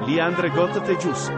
Leandre Gotthejus.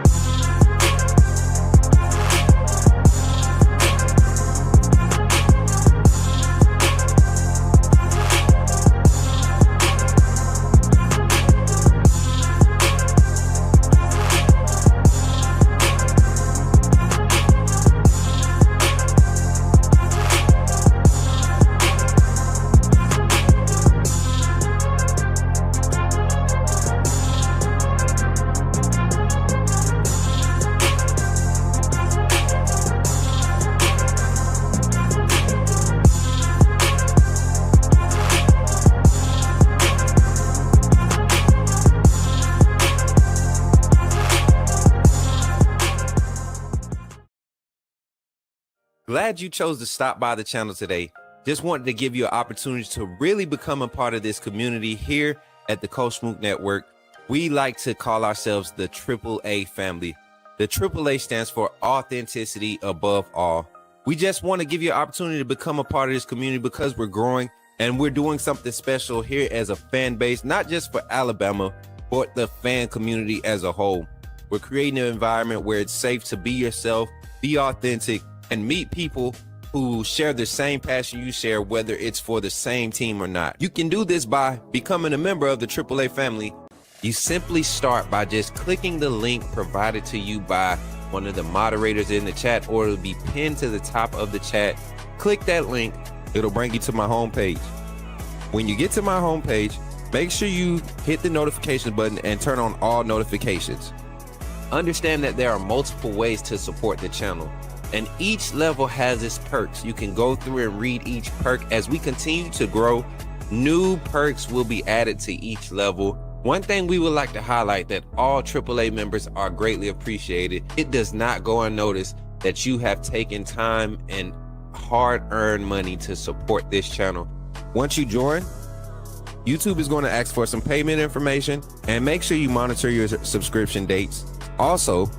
Glad you chose to stop by the channel today. Just wanted to give you an opportunity to really become a part of this community here at the Coach Smook Network. We like to call ourselves the AAA family. The AAA stands for authenticity above all. We just want to give you an opportunity to become a part of this community because we're growing and we're doing something special here as a fan base, not just for Alabama, but the fan community as a whole. We're creating an environment where it's safe to be yourself, be authentic, and meet people who share the same passion you share, whether it's for the same team or not. You can do this by becoming a member of the AAA family. You simply start by just clicking the link provided to you by one of the moderators in the chat, or it'll be pinned to the top of the chat. Click that link, it'll bring you to my homepage. When you get to my homepage, make sure you hit the notification button and turn on all notifications. Understand that there are multiple ways to support the channel, and each level has its perks. You can go through and read each perk. As we continue to grow, new perks will be added to each level. One thing we would like to highlight that all AAA members are greatly appreciated. It does not go unnoticed that you have taken time and hard-earned money to support this channel. Once you join, YouTube is going to ask for some payment information, and make sure you monitor your subscription dates. Also,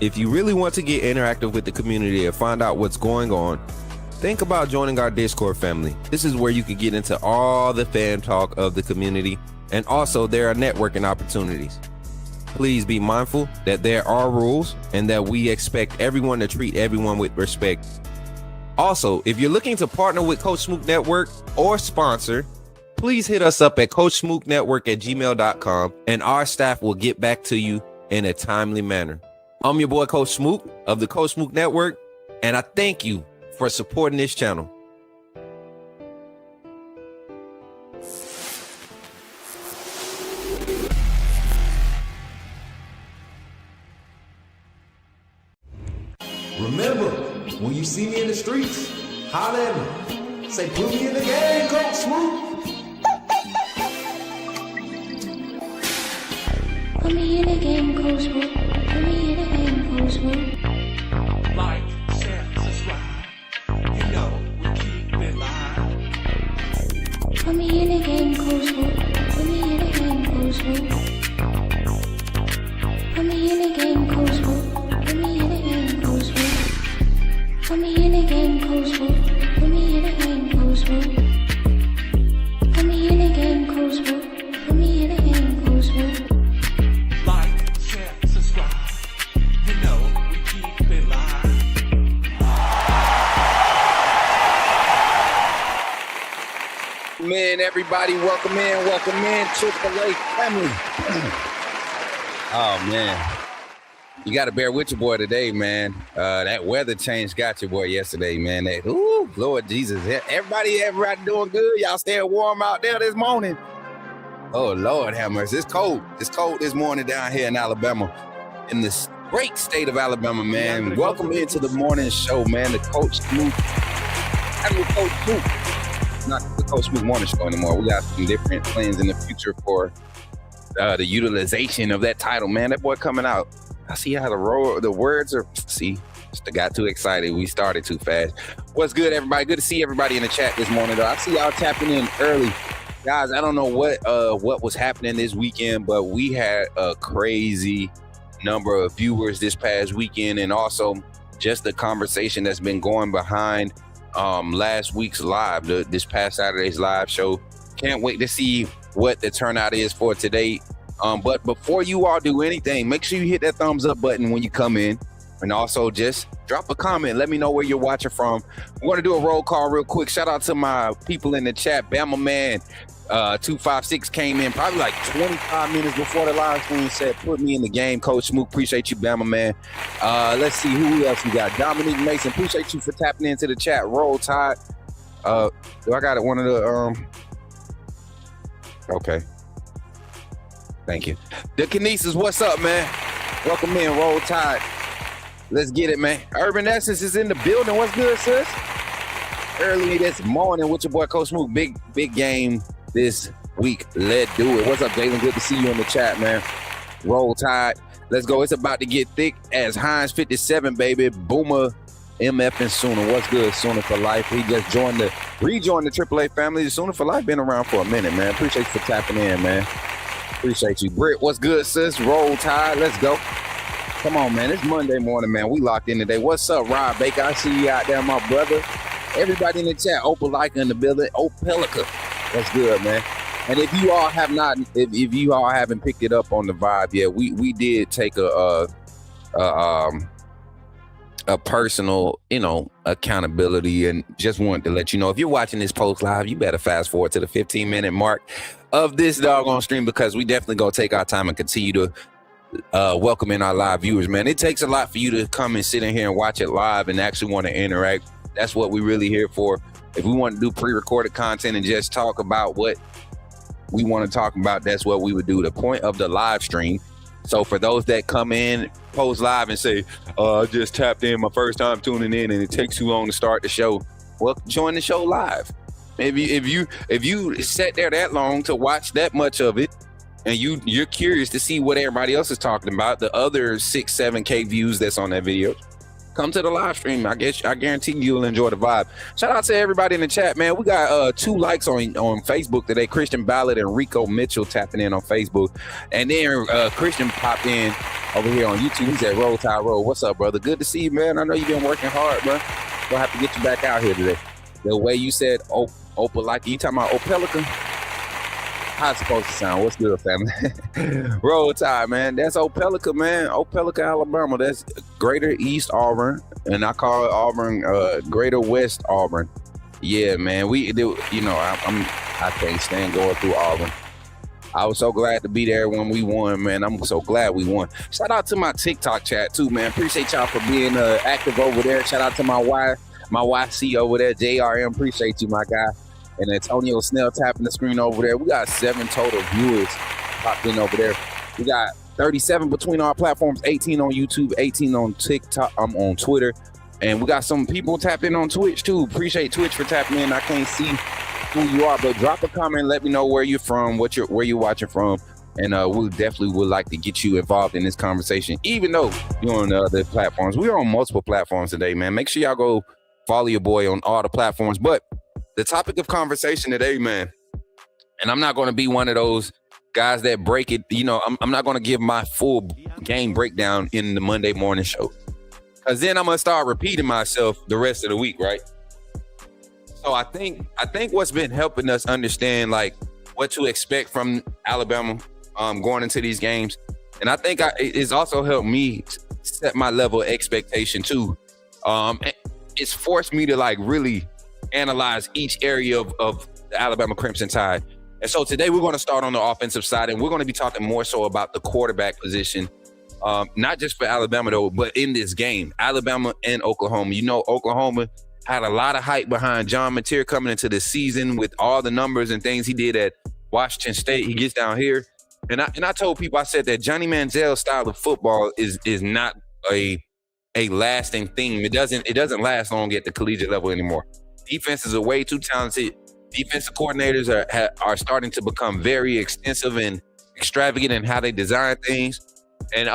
if you really want to get interactive with the community and find out what's going on, think about joining our Discord family. This is where you can get into all the fan talk of the community, and also there are networking opportunities. Please be mindful that there are rules and that we expect everyone to treat everyone with respect. Also, if you're looking to partner with Coach Smook Network or sponsor, please hit us up at coachsmooknetwork@gmail.com, and our staff will get back to you in a timely manner. I'm your boy, Coach Smook of the Coach Smook Network, and I thank you for supporting this channel. Remember, when you see me in the streets, holler at me. Say, put me in the game, Coach Smook. Put me in the game, Coach Smook. Put me in the game, Coach Smook. Like, share, subscribe. You know we keep it live. Put me in the game, Coach Smook. Put me in the game, Coach Smook. Put me in the game, Coach Smook. Put me in the game, Coach Smook. Put me in the game, Coach Smook. Put me in the game, Coach Smook. Put me in the game, Coach Smook. Put me in the game, Coach Smook. Like, share, subscribe. You know we keep it live. Man, everybody, welcome in, AAA family. Oh man, you got to bear with your boy today, man. That weather change got your boy yesterday, man. That, ooh, Lord Jesus, everybody doing good? Y'all staying warm out there this morning? Oh Lord, have mercy. It's cold. It's cold this morning down here in Alabama, in this great state of Alabama, man. Welcome into the morning show, man. The Coach Smook. Chattin With Coach Smook. Not the Coach Smook morning show anymore. We got some different plans in the future for the utilization of that title, man. That boy coming out. I see how the words are. See, just got too excited. We started too fast. What's good, everybody? Good to see everybody in the chat this morning, though. I see y'all tapping in early. Guys, I don't know what was happening this weekend, but we had a crazy number of viewers this past weekend, and also just the conversation that's been going behind last week's live, this past Saturday's live show. Can't wait to see what the turnout is for today. But before you all do anything, make sure you hit that thumbs up button when you come in. And also just drop a comment. Let me know where you're watching from. We're going to do a roll call real quick. Shout out to my people in the chat. Bama Man 256 came in probably like 25 minutes before the live stream, said, put me in the game, Coach Smook. Appreciate you, Bama Man. Let's see who else we got. Dominique Mason, appreciate you for tapping into the chat. Roll Tide. Do I got it? One of the okay. Thank you. The Kinesis, what's up, man? Welcome in, Roll Tide. Let's get it, man. Urban Essence is in the building. What's good, sis? Early this morning with your boy Coach Smook. Big game this week. Let's do it. What's up, Jalen? Good to see you in the chat, man. Roll Tide. Let's go. It's about to get thick as Hines 57, baby. Boomer MF and Sooner. What's good, Sooner for life? He just rejoined the AAA family. Sooner for life been around for a minute, man. Appreciate you for tapping in, man. Appreciate you. Britt, what's good, sis? Roll Tide. Let's go. Come on, man. It's Monday morning, man. We locked in today. What's up, Rob Baker? I see you out there, my brother. Everybody in the chat. Opelika in the building. Opelika. That's good, man. And if you all have not, if you all haven't picked it up on the vibe yet, we did take a personal, accountability, and just wanted to let you know, if you're watching this post live, you better fast forward to the 15-minute mark of this doggone stream, because we definitely gonna take our time and continue to welcome in our live viewers, man. It takes a lot for you to come and sit in here and watch it live and actually want to interact. That's what we're really here for. If we want to do pre-recorded content and just talk about what we want to talk about, that's what we would do. The point of the live stream. So for those that come in, post live and say, I just tapped in, my first time tuning in, and it takes too long to start the show, well, join the show live. Maybe if you sat there that long to watch that much of it, and you're curious to see what everybody else is talking about, the other 6-7K views that's on that video, come to the live stream. I guarantee you'll enjoy the vibe. Shout out to everybody in the chat, man. We got 2 likes on Facebook today. Christian Ballard and Rico Mitchell tapping in on Facebook. And then Christian popped in over here on YouTube. He said, Roll Tide Roll. What's up, brother? Good to see you, man. I know you've been working hard, bro. We'll have to get you back out here today. The way you said Opelika, you talking about Opelika? How it's supposed to sound? What's good, family? Roll Tide, man. That's Opelika, man. Opelika, Alabama. That's Greater East Auburn, and I call it Auburn, Greater West Auburn. Yeah, man. We do. I can't stand going through Auburn. I was so glad to be there when we won, man. I'm so glad we won. Shout out to my TikTok chat too, man. Appreciate y'all for being active over there. Shout out to my YC over there, JRM. Appreciate you, my guy. And Antonio Snell tapping the screen over there. We got 7 total viewers popped in over there. We got 37 between our platforms, 18 on YouTube, 18 on TikTok, on Twitter. And we got some people tapped in on Twitch too. Appreciate Twitch for tapping in. I can't see who you are, but drop a comment. Let me know where you're from, where you're watching from. And we definitely would like to get you involved in this conversation, even though you're on the other platforms. We're on multiple platforms today, man. Make sure y'all go follow your boy on all the platforms. But the topic of conversation today, man, and I'm not going to be one of those guys that break it. I'm not going to give my full game breakdown in the Monday morning show, because then I'm going to start repeating myself the rest of the week, right? So I think what's been helping us understand like what to expect from Alabama going into these games, and I think it's also helped me set my level of expectation too. It's forced me to like really analyze each area of the Alabama Crimson Tide. And so today we're going to start on the offensive side, and we're going to be talking more so about the quarterback position, not just for Alabama though, but in this game, Alabama and Oklahoma. Oklahoma had a lot of hype behind John Mateer coming into the season with all the numbers and things he did at Washington State. He gets down here, and I told people, I said that Johnny Manziel's style of football is not a lasting theme. It doesn't last long at the collegiate level anymore. Defenses are way too talented. Defensive coordinators are starting to become very extensive and extravagant in how they design things. And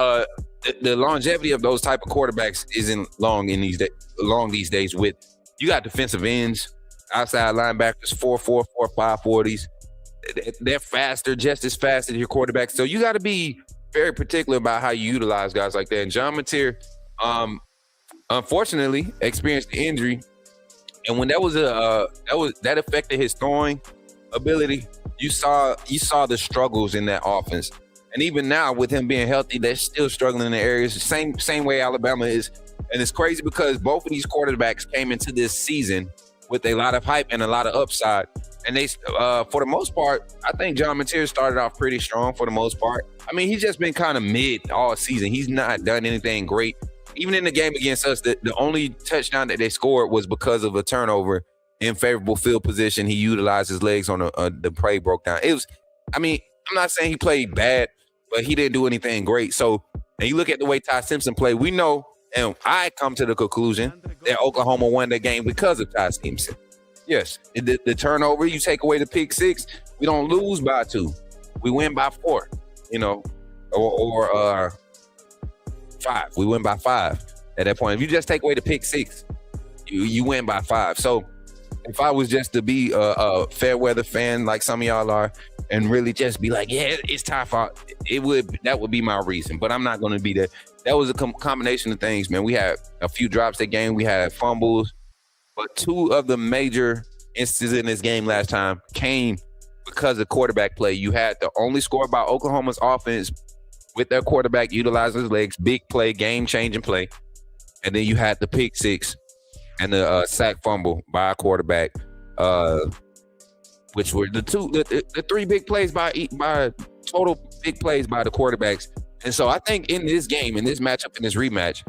the longevity of those type of quarterbacks isn't long these days. With you got defensive ends, outside linebackers, 4.4, 4.5 40s. They're faster, just as fast as your quarterbacks. So you got to be very particular about how you utilize guys like that. And John Mateer, unfortunately, experienced the injury. And when that affected his throwing ability, you saw the struggles in that offense. And even now, with him being healthy, they're still struggling in the areas. The same way Alabama is. And it's crazy because both of these quarterbacks came into this season with a lot of hype and a lot of upside. And they, for the most part, I think John Mateer started off pretty strong for the most part. I mean, he's just been kind of mid all season. He's not done anything great. Even in the game against us, the only touchdown that they scored was because of a turnover in favorable field position. He utilized his legs on the play broke down. It was, I mean, I'm not saying he played bad, but he didn't do anything great. So, and you look at the way Ty Simpson played, we know, and I come to the conclusion that Oklahoma won that game because of Ty Simpson. Yes, the turnover, you take away the pick six, we don't lose by 2. We win by 4, you know, or 5. We win by 5 at that point. If you just take away the pick six, you win by 5. So if I was just to be a fair weather fan like some of y'all are and really just be like, yeah, it's Ty fault, that would be my reason. But I'm not going to be that. That was a combination of things, man. We had a few drops that game. We had fumbles. But 2 of the major instances in this game last time came because of quarterback play. You had the only score by Oklahoma's offense with their quarterback utilizing his legs, big play, game-changing play. And then you had the pick six and the sack fumble by a quarterback, which were the 3 big plays by total big plays by the quarterbacks. And so I think in this game, in this matchup, in this rematch,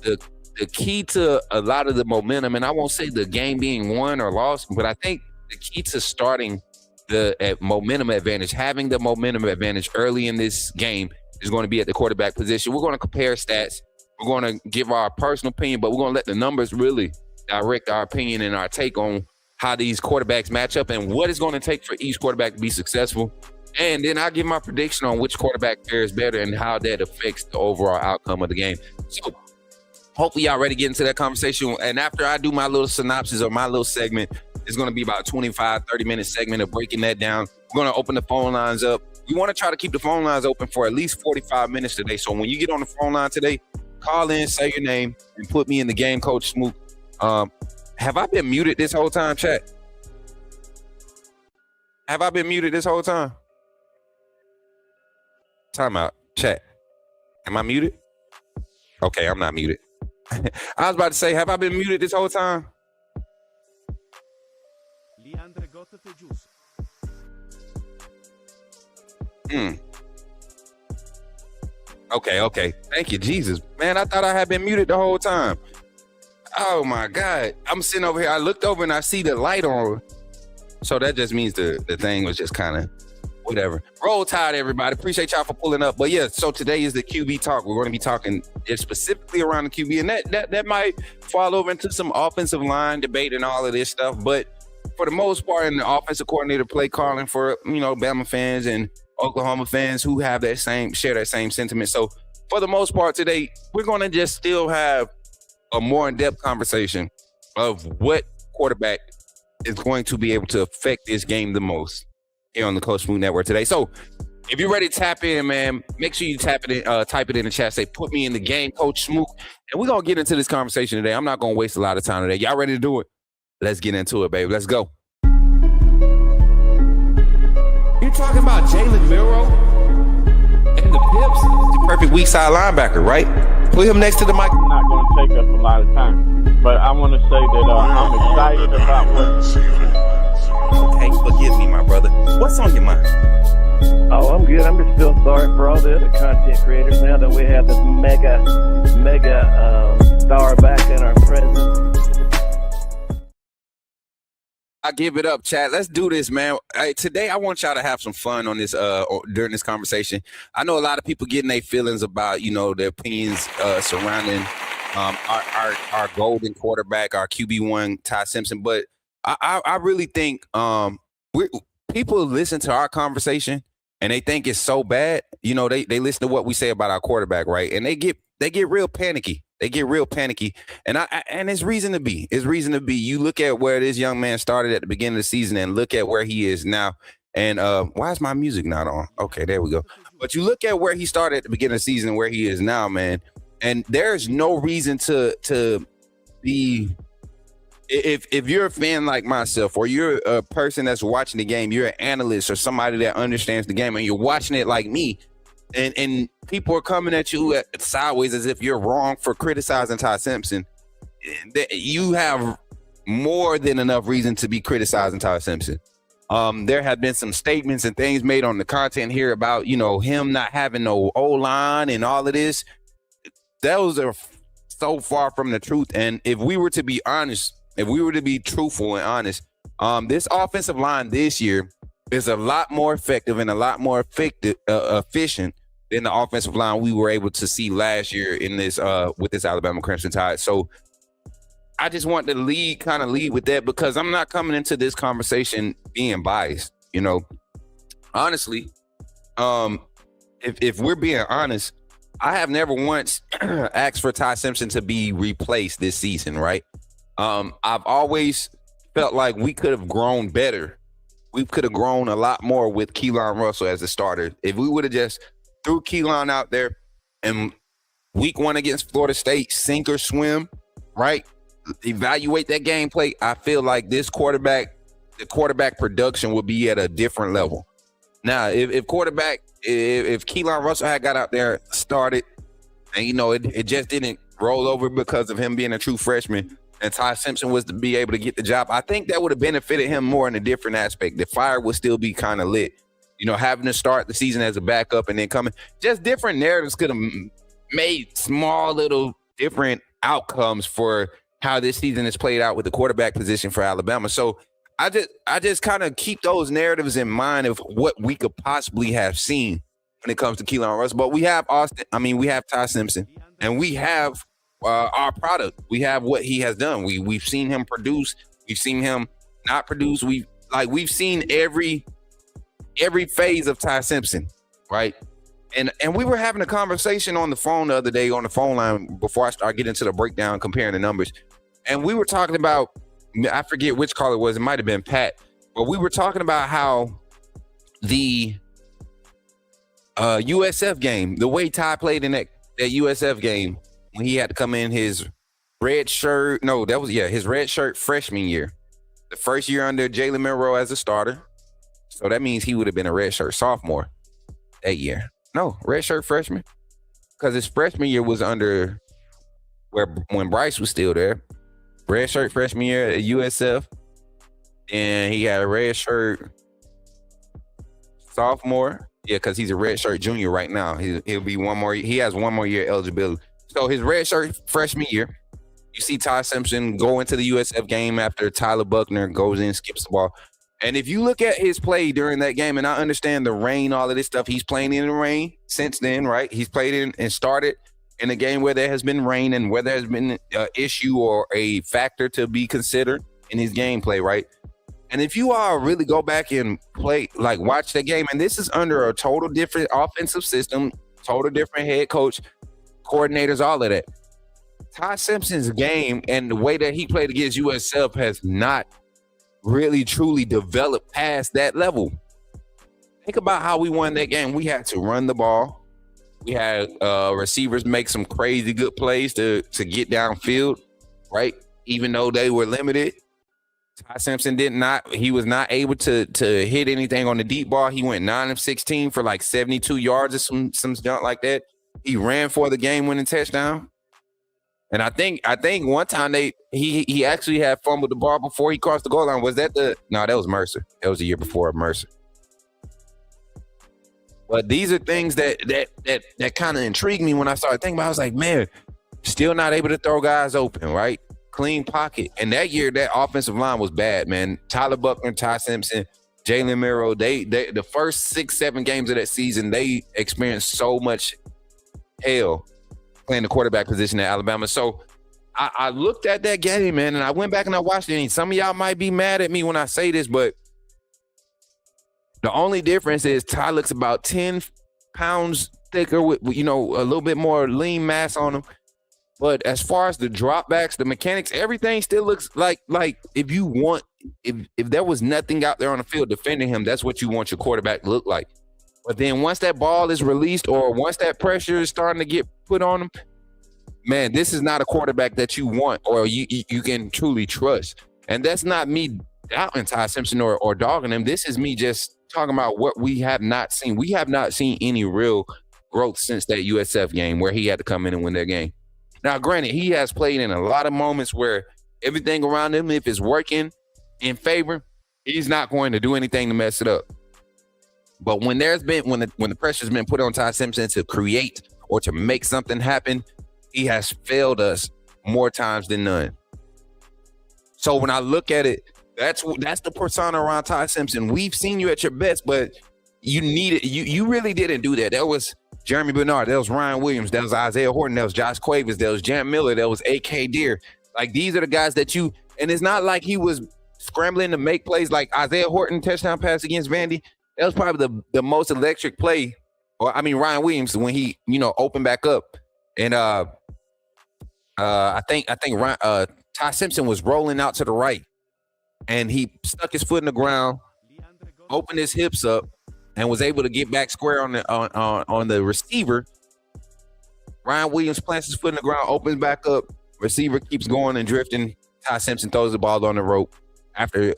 the key to a lot of the momentum, and I won't say the game being won or lost, but I think the key to starting the momentum advantage, having the momentum advantage early in this game is going to be at the quarterback position. We're going to compare stats. We're going to give our personal opinion, but we're going to let the numbers really direct our opinion and our take on how these quarterbacks match up and what it's going to take for each quarterback to be successful. And then I'll give my prediction on which quarterback fares better and how that affects the overall outcome of the game. So hopefully y'all ready to get into that conversation. And after I do my little synopsis or my little segment, it's going to be about a 25, 30-minute segment of breaking that down. We're going to open the phone lines up. We want to try to keep the phone lines open for at least 45 minutes today. So when you get on the phone line today, call in, say your name, and put me in the game, Coach Smook. Have I been muted this whole time, chat? Have I been muted this whole time? Time out. Chat. Am I muted? Okay, I'm not muted. I was about to say, have I been muted this whole time? Okay. Thank you, Jesus. Man, I thought I had been muted the whole time. Oh, my God. I'm sitting over here. I looked over and I see the light on. So that just means the thing was just kind of whatever. Roll Tide, everybody. Appreciate y'all for pulling up. But yeah, so today is the QB talk. We're going to be talking specifically around the QB, and that might fall over into some offensive line debate and all of this stuff. But for the most part, in the offensive coordinator play calling for, Bama fans and Oklahoma fans who have share that same sentiment. So for the most part today, we're going to just still have a more in-depth conversation of what quarterback is going to be able to affect this game the most here on the Coach Smook Network today. So if you're ready to tap in, man, make sure you type it in the chat. Say, put me in the game, Coach Smook. And we're going to get into this conversation today. I'm not going to waste a lot of time today. Y'all ready to do it? Let's get into it, baby. Let's go. You're talking about Jalen Milroe and the Pips? The perfect weak side linebacker, right? Put him next to the mic. Not going to take up a lot of time, but I want to say that I'm excited about what. Okay, forgive me, my brother. What's on your mind? Oh, I'm good. I'm just still sorry for all the other content creators now that we have this mega star back in our presence. I give it up, chat. Let's do this, man. Hey, today I want y'all to have some fun on this during this conversation. I know a lot of people getting their feelings about, their opinions surrounding our golden quarterback, our QB1, Ty Simpson. But I really think people listen to our conversation and they think it's so bad. They listen to what we say about our quarterback, right? And they get real panicky. They get real panicky, and it's reason to be. It's reason to be. You look at where this young man started at the beginning of the season, and look at where he is now. And why is my music not on? Okay, there we go. But you look at where he started at the beginning of the season, and where he is now, man. And there's no reason to be. If you're a fan like myself, or you're a person that's watching the game, you're an analyst or somebody that understands the game, and you're watching it like me. and people are coming at you sideways as if you're wrong for criticizing Ty Simpson. You have more than enough reason to be criticizing Ty Simpson. There have been some statements and things made on the content here about, him not having no O-line and all of this. Those are so far from the truth. And if we were to be honest, if we were to be truthful and honest, this offensive line this year is a lot more effective and a lot more efficient than the offensive line we were able to see last year in this with this Alabama Crimson Tide. So I just want to lead with that, because I'm not coming into this conversation being biased. Honestly, if we're being honest, I have never once asked for Ty Simpson to be replaced this season, right? I've always felt like we could have grown better. We could have grown a lot more with Keelan Russell as a starter. If we would have just threw Keelan out there and week 1 against Florida State, sink or swim, right? Evaluate that gameplay. I feel like the quarterback production would be at a different level. Now, if Keelan Russell had got out there, started, and it just didn't roll over because of him being a true freshman, and Ty Simpson was to be able to get the job, I think that would have benefited him more in a different aspect. The fire would still be kind of lit. Having to start the season as a backup and then coming, just different narratives could have made small little different outcomes for how this season is played out with the quarterback position for Alabama. So I just kind of keep those narratives in mind of what we could possibly have seen when it comes to Keelan Russell. But we have we have Ty Simpson, and we have our product. We have what he has done. We've seen him produce. We've seen him not produce. We've seen every phase of Ty Simpson, right? And we were having a conversation on the phone the other day on the phone line before I start getting into the breakdown, comparing the numbers. And we were talking about, I forget which call it was. It might have been Pat, but we were talking about how the USF game, the way Ty played in that USF game, when he had to come in his red shirt freshman year, the first year under Jalen Milroe as a starter. So that means he would have been a red shirt sophomore that year. No, red shirt freshman, because his freshman year was under when Bryce was still there. Red shirt freshman year at USF, and he had a red shirt sophomore. Yeah, because he's a red shirt junior right now. He'll be one more. He has one more year eligibility. So his red shirt freshman year, you see Ty Simpson go into the USF game after Tyler Buckner goes in, skips the ball. And if you look at his play during that game, and I understand the rain, all of this stuff, he's playing in the rain since then, right? He's played in and started in a game where there has been rain and where there has been an issue or a factor to be considered in his gameplay, right? And if you all really go back and watch that game, and this is under a total different offensive system, total different head coach, coordinators, all of that. Ty Simpson's game and the way that he played against USF has not really truly developed past that level. Think about how we won that game. We had to run the ball. We had receivers make some crazy good plays to get downfield, right? Even though they were limited. Ty Simpson he was not able to hit anything on the deep ball. He went 9 of 16 for like 72 yards or some junk like that. He ran for the game-winning touchdown. And I think one time he actually had fumbled the ball before he crossed the goal line. Was that no, that was Mercer. That was the year before Mercer. But these are things that kind of intrigued me when I started thinking about it. I was like, man, still not able to throw guys open, right? Clean pocket. And that year, that offensive line was bad, man. Tyler Buckner, Ty Simpson, Jalen Milroe, they the first 6-7 games of that season, they experienced so much hell playing the quarterback position at Alabama. So I looked at that game, man, and I went back and I watched it. And some of y'all might be mad at me when I say this, but the only difference is Ty looks about 10 pounds thicker with, a little bit more lean mass on him. But as far as the dropbacks, the mechanics, everything still looks like if there was nothing out there on the field defending him, that's what you want your quarterback to look like. But then once that ball is released or once that pressure is starting to get put on him, man, this is not a quarterback that you want or you can truly trust. And that's not me doubting Ty Simpson or dogging him. This is me just talking about what we have not seen. We have not seen any real growth since that USF game where he had to come in and win that game. Now, granted, he has played in a lot of moments where everything around him, if it's working in favor, he's not going to do anything to mess it up. But when the pressure's been put on Ty Simpson to create or to make something happen, he has failed us more times than none. So when I look at it, that's the persona around Ty Simpson. We've seen you at your best, but you really didn't do that. That was Jeremy Bernard, that was Ryan Williams, that was Isaiah Horton, that was Josh Cuevas, that was Jam Miller, that was A.K. Deere. Like, these are the guys that and it's not like he was scrambling to make plays like Isaiah Horton touchdown pass against Vandy. That was probably the most electric play, Ryan Williams, when he, opened back up. And I think Ty Simpson was rolling out to the right, and he stuck his foot in the ground, opened his hips up, and was able to get back square on the receiver. Ryan Williams plants his foot in the ground, opens back up, receiver keeps going and drifting. Ty Simpson throws the ball on the rope after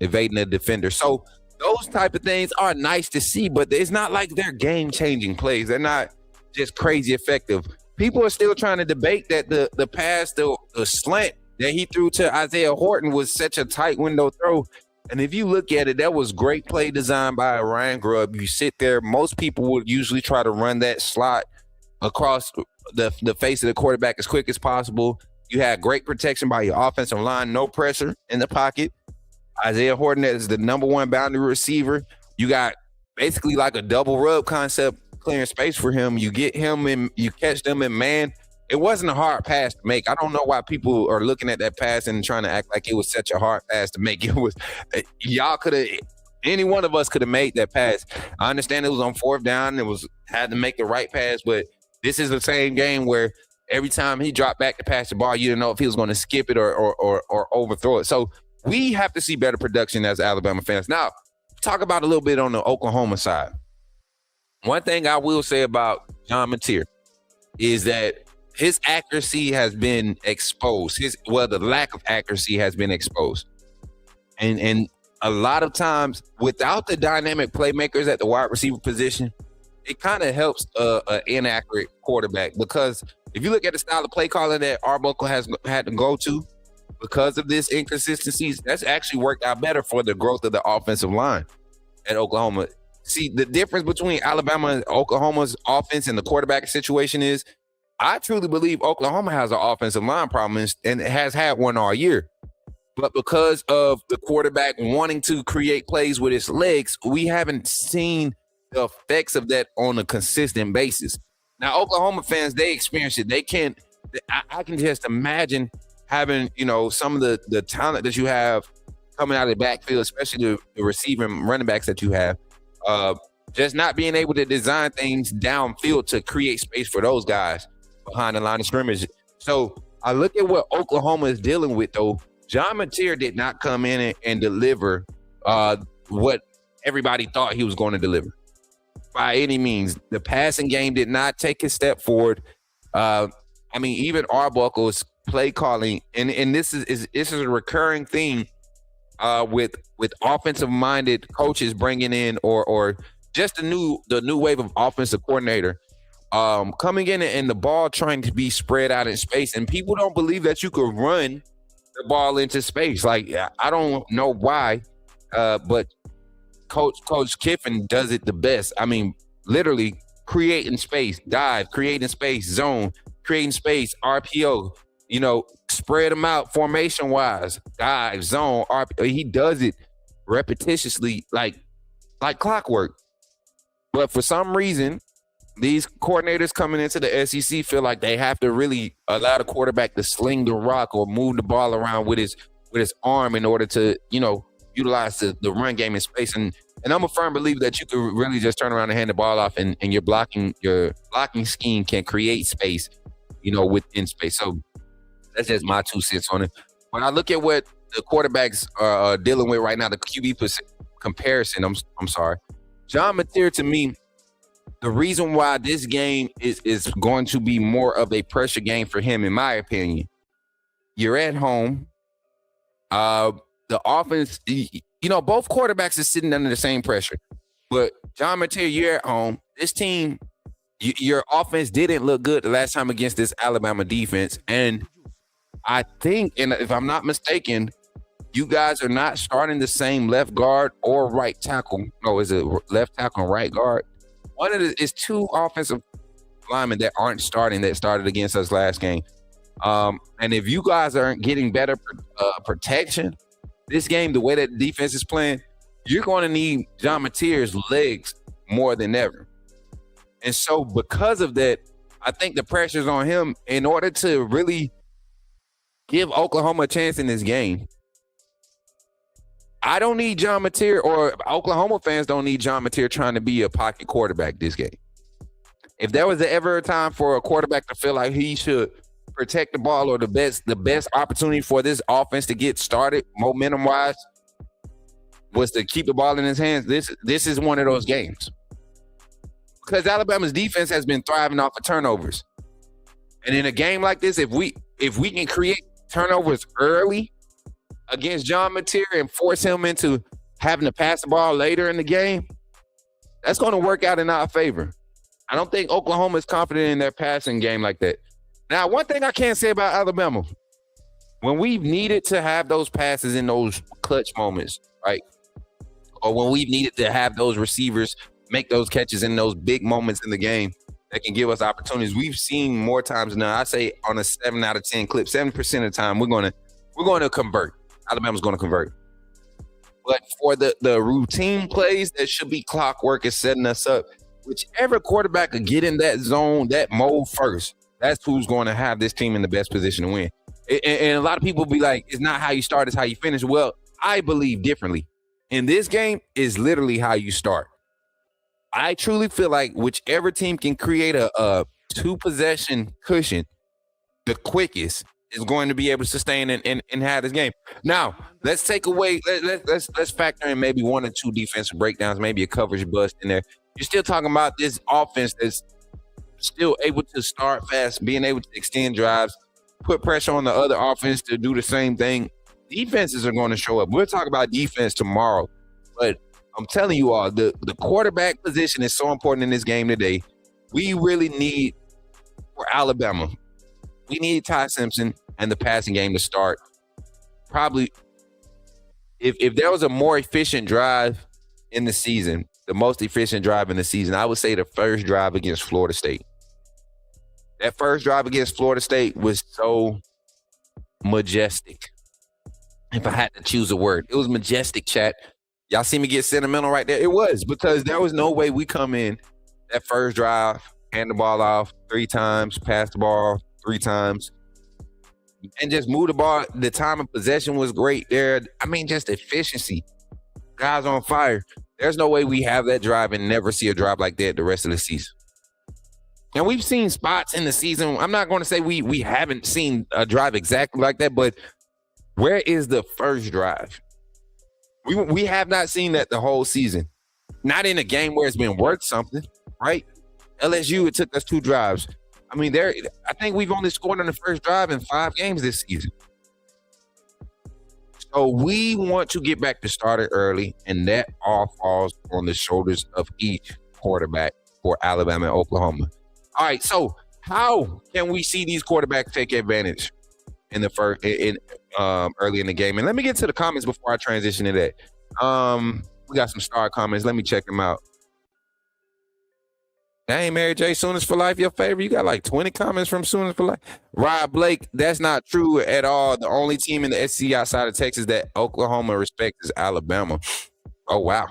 evading the defender. So those type of things are nice to see, but it's not like they're game-changing plays. They're not just crazy effective. People are still trying to debate that the pass, the slant that he threw to Isaiah Horton was such a tight window throw. And if you look at it, that was great play design by Ryan Grubb. You sit there, most people would usually try to run that slot across the face of the quarterback as quick as possible. You had great protection by your offensive line, no pressure in the pocket. Isaiah Horton is the number one boundary receiver. You got basically like a double rub concept clearing space for him. You get him and you catch them in man. It wasn't a hard pass to make. I don't know why people are looking at that pass and trying to act like it was such a hard pass to make. It was, any one of us could have made that pass. I understand it was on fourth down. Had to make the right pass, but this is the same game where every time he dropped back to pass the ball, you didn't know if he was going to skip it or overthrow it. So we have to see better production as Alabama fans. Now, talk about a little bit on the Oklahoma side. One thing I will say about John Mateer is that his accuracy has been exposed. The lack of accuracy has been exposed. And a lot of times, without the dynamic playmakers at the wide receiver position, it kind of helps an inaccurate quarterback, because if you look at the style of play calling that Arbuckle has had to go to because of this inconsistencies, that's actually worked out better for the growth of the offensive line at Oklahoma. See, the difference between Alabama and Oklahoma's offense and the quarterback situation is, I truly believe Oklahoma has an offensive line problem and has had one all year. But because of the quarterback wanting to create plays with his legs, we haven't seen the effects of that on a consistent basis. Now, Oklahoma fans, they experience it. I can just imagine having, some of the talent that you have coming out of the backfield, especially the receiving running backs that you have, just not being able to design things downfield to create space for those guys behind the line of scrimmage. So I look at what Oklahoma is dealing with, though. John Mateer did not come in and deliver what everybody thought he was going to deliver by any means. The passing game did not take a step forward. Even Arbuckle's play calling, and this is a recurring theme with offensive-minded coaches bringing in or just the new wave of offensive coordinator coming in and the ball trying to be spread out in space, and people don't believe that you could run the ball into space. Like, I don't know why, but Coach Kiffin does it the best. Literally creating space, dive, creating space, zone, creating space, RPO, spread them out formation-wise, dive, zone, RPO. He does it repetitiously like clockwork. But for some reason, these coordinators coming into the SEC feel like they have to really allow the quarterback to sling the rock or move the ball around with his arm in order to, utilize the run game in space. And I'm a firm believer that you can really just turn around and hand the ball off, and your blocking scheme can create space, within space. So that's just my 2 cents on it. When I look at what the quarterbacks are dealing with right now, the QB comparison, I'm sorry. John Mateer, to me, the reason why this game is going to be more of a pressure game for him, in my opinion, you're at home. The offense, both quarterbacks are sitting under the same pressure. But John Mateer, you're at home. This team Your offense didn't look good the last time against this Alabama defense. And I think, and if I'm not mistaken, you guys are not starting the same left guard or right tackle. No, is it left tackle and right guard? One of the is two offensive linemen that aren't starting that started against us last game. And if you guys aren't getting better protection this game, the way that the defense is playing, you're going to need John Mateer's legs more than ever. And so because of that, I think the pressure's on him in order to really give Oklahoma a chance in this game. I don't need John Mateer, or Oklahoma fans don't need John Mateer trying to be a pocket quarterback this game. If there was ever a time for a quarterback to feel like he should protect the ball, or the best opportunity for this offense to get started momentum-wise was to keep the ball in his hands, this is one of those games. Because Alabama's defense has been thriving off of turnovers. And in a game like this, if we can create turnovers early against John Mateer and force him into having to pass the ball later in the game, that's going to work out in our favor. I don't think Oklahoma is confident in their passing game like that. Now, one thing I can't say about Alabama, when we've needed to have those passes in those clutch moments, right? Or when we've needed to have those receivers make those catches in those big moments in the game that can give us opportunities, we've seen more times now. I say on a 7 out of 10 clip, 7% of the time, we're going to convert. Alabama's going to convert. But for the routine plays that should be clockwork is setting us up, whichever quarterback could get in that zone, that mode first, that's who's going to have this team in the best position to win. And a lot of people be like, it's not how you start, it's how you finish. Well, I believe differently. In this game, is literally how you start. I truly feel like whichever team can create a 2-possession cushion the quickest is going to be able to sustain and have this game. Now, let's take away, let's factor in maybe 1 or 2 defensive breakdowns, maybe a coverage bust in there. You're still talking about this offense that's still able to start fast, being able to extend drives, put pressure on the other offense to do the same thing. Defenses are going to show up. We'll talk about defense tomorrow, but I'm telling you all, the quarterback position is so important in this game today. We really need, for Alabama, we need Ty Simpson and the passing game to start. Probably, if there was a more efficient drive in the season, the most efficient drive in the season, I would say the first drive against Florida State. That first drive against Florida State was so majestic. If I had to choose a word, it was majestic, chat. Y'all see me get sentimental right there? It was, because there was no way we come in that first drive, hand the ball off 3 times, pass the ball 3 times, and just move the ball. The time of possession was great there. I mean, just efficiency. Guys on fire. There's no way we have that drive and never see a drive like that the rest of the season. And we've seen spots in the season. I'm not going to say we haven't seen a drive exactly like that, but where is the first drive? We have not seen that the whole season. Not in a game where it's been worth something, right? LSU, it took us 2 drives. I mean, I think we've only scored on the first drive in 5 games this season. So we want to get back to starting early, and that all falls on the shoulders of each quarterback for Alabama and Oklahoma. All right, so how can we see these quarterbacks take advantage in the first early in the game? And let me get to the comments before I transition to that. We got some star comments. Let me check them out. Dang, Mary J, Sooners for Life, your favorite? You got like 20 comments from Sooners for Life. Rob Blake, that's not true at all. The only team in the SEC outside of Texas that Oklahoma respects is Alabama. Oh, wow.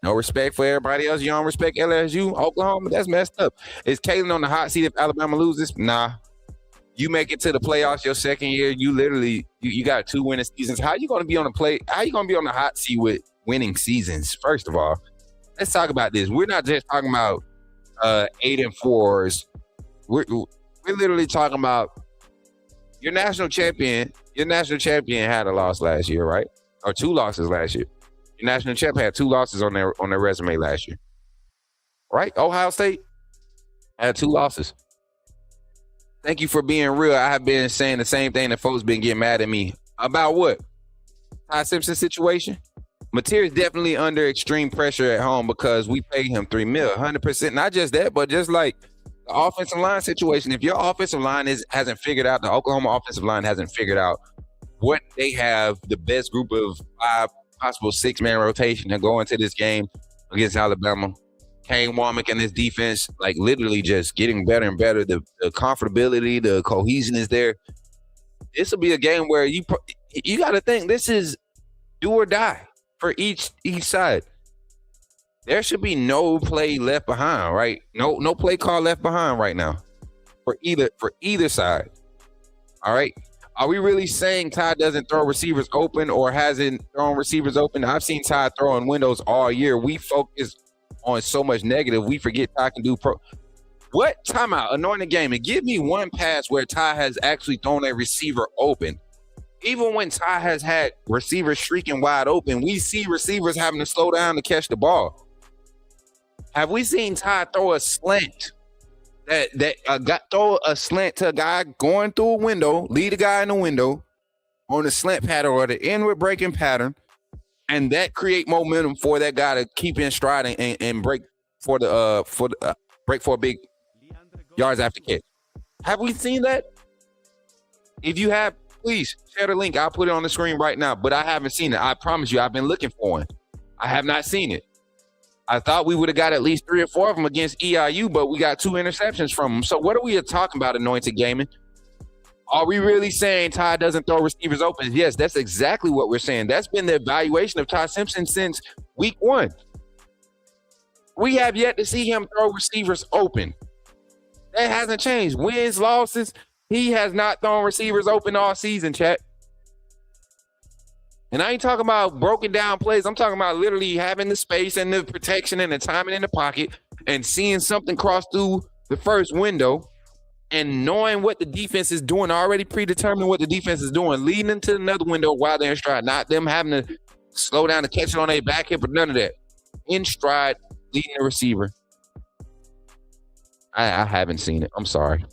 No respect for everybody else. You don't respect LSU, Oklahoma? That's messed up. Is Kalen on the hot seat if Alabama loses? Nah. You make it to the playoffs your second year, you literally you got 2 winning seasons. How you going to be on the hot seat with winning seasons? First of all, let's talk about this. We're not just talking about 8-4s. We're literally talking about your national champion. Your national champion had a loss last year, right? Or 2 losses last year. Your national champ had 2 losses on their resume last year, right? Ohio State had 2 losses. Thank you for being real. I have been saying the same thing that folks been getting mad at me about. What? Ty Simpson situation? Mateer is definitely under extreme pressure at home because we paid him $3 million, 100%. Not just that, but just like The offensive line situation, if your offensive line hasn't figured out, the Oklahoma offensive line hasn't figured out what they have, the best group of 5, possible 6-man rotation to go into this game against Alabama. Kane Womack and his defense, like literally just getting better and better. The comfortability, the cohesion is there. This will be a game where you got to think this is do or die for each side. There should be no play left behind, right? No play call left behind right now for either side. All right. Are we really saying Ty doesn't throw receivers open or hasn't thrown receivers open? I've seen Ty throwing windows all year. We focus on so much negative, we forget Ty can do What timeout? Anointing game. And give me one pass where Ty has actually thrown a receiver open. Even when Ty has had receivers streaking wide open, we see receivers having to slow down to catch the ball. Have we seen Ty throw a slant throw a slant to a guy going through a window, lead a guy in the window on a slant pattern or the inward breaking pattern, and that create momentum for that guy to keep in stride and break for a big yards after catch? Have we seen that? If you have, please share the link. I'll put it on the screen right now, but I haven't seen it. I promise you, I've been looking for one. I have not seen it. I thought we would have got at least 3 or 4 of them against EIU, but we got 2 interceptions from them. So what are we talking about, Anointed Gaming? Are we really saying Ty doesn't throw receivers open? Yes, that's exactly what we're saying. That's been the evaluation of Ty Simpson since week 1. We have yet to see him throw receivers open. That hasn't changed. Wins, losses, he has not thrown receivers open all season, chat. And I ain't talking about broken down plays. I'm talking about literally having the space and the protection and the timing in the pocket and seeing something cross through the first window and knowing what the defense is doing, already predetermining what the defense is doing, leading into another window while they're in stride, not them having to slow down to catch it on their back hip or none of that. In stride, leading the receiver. I haven't seen it. I'm sorry.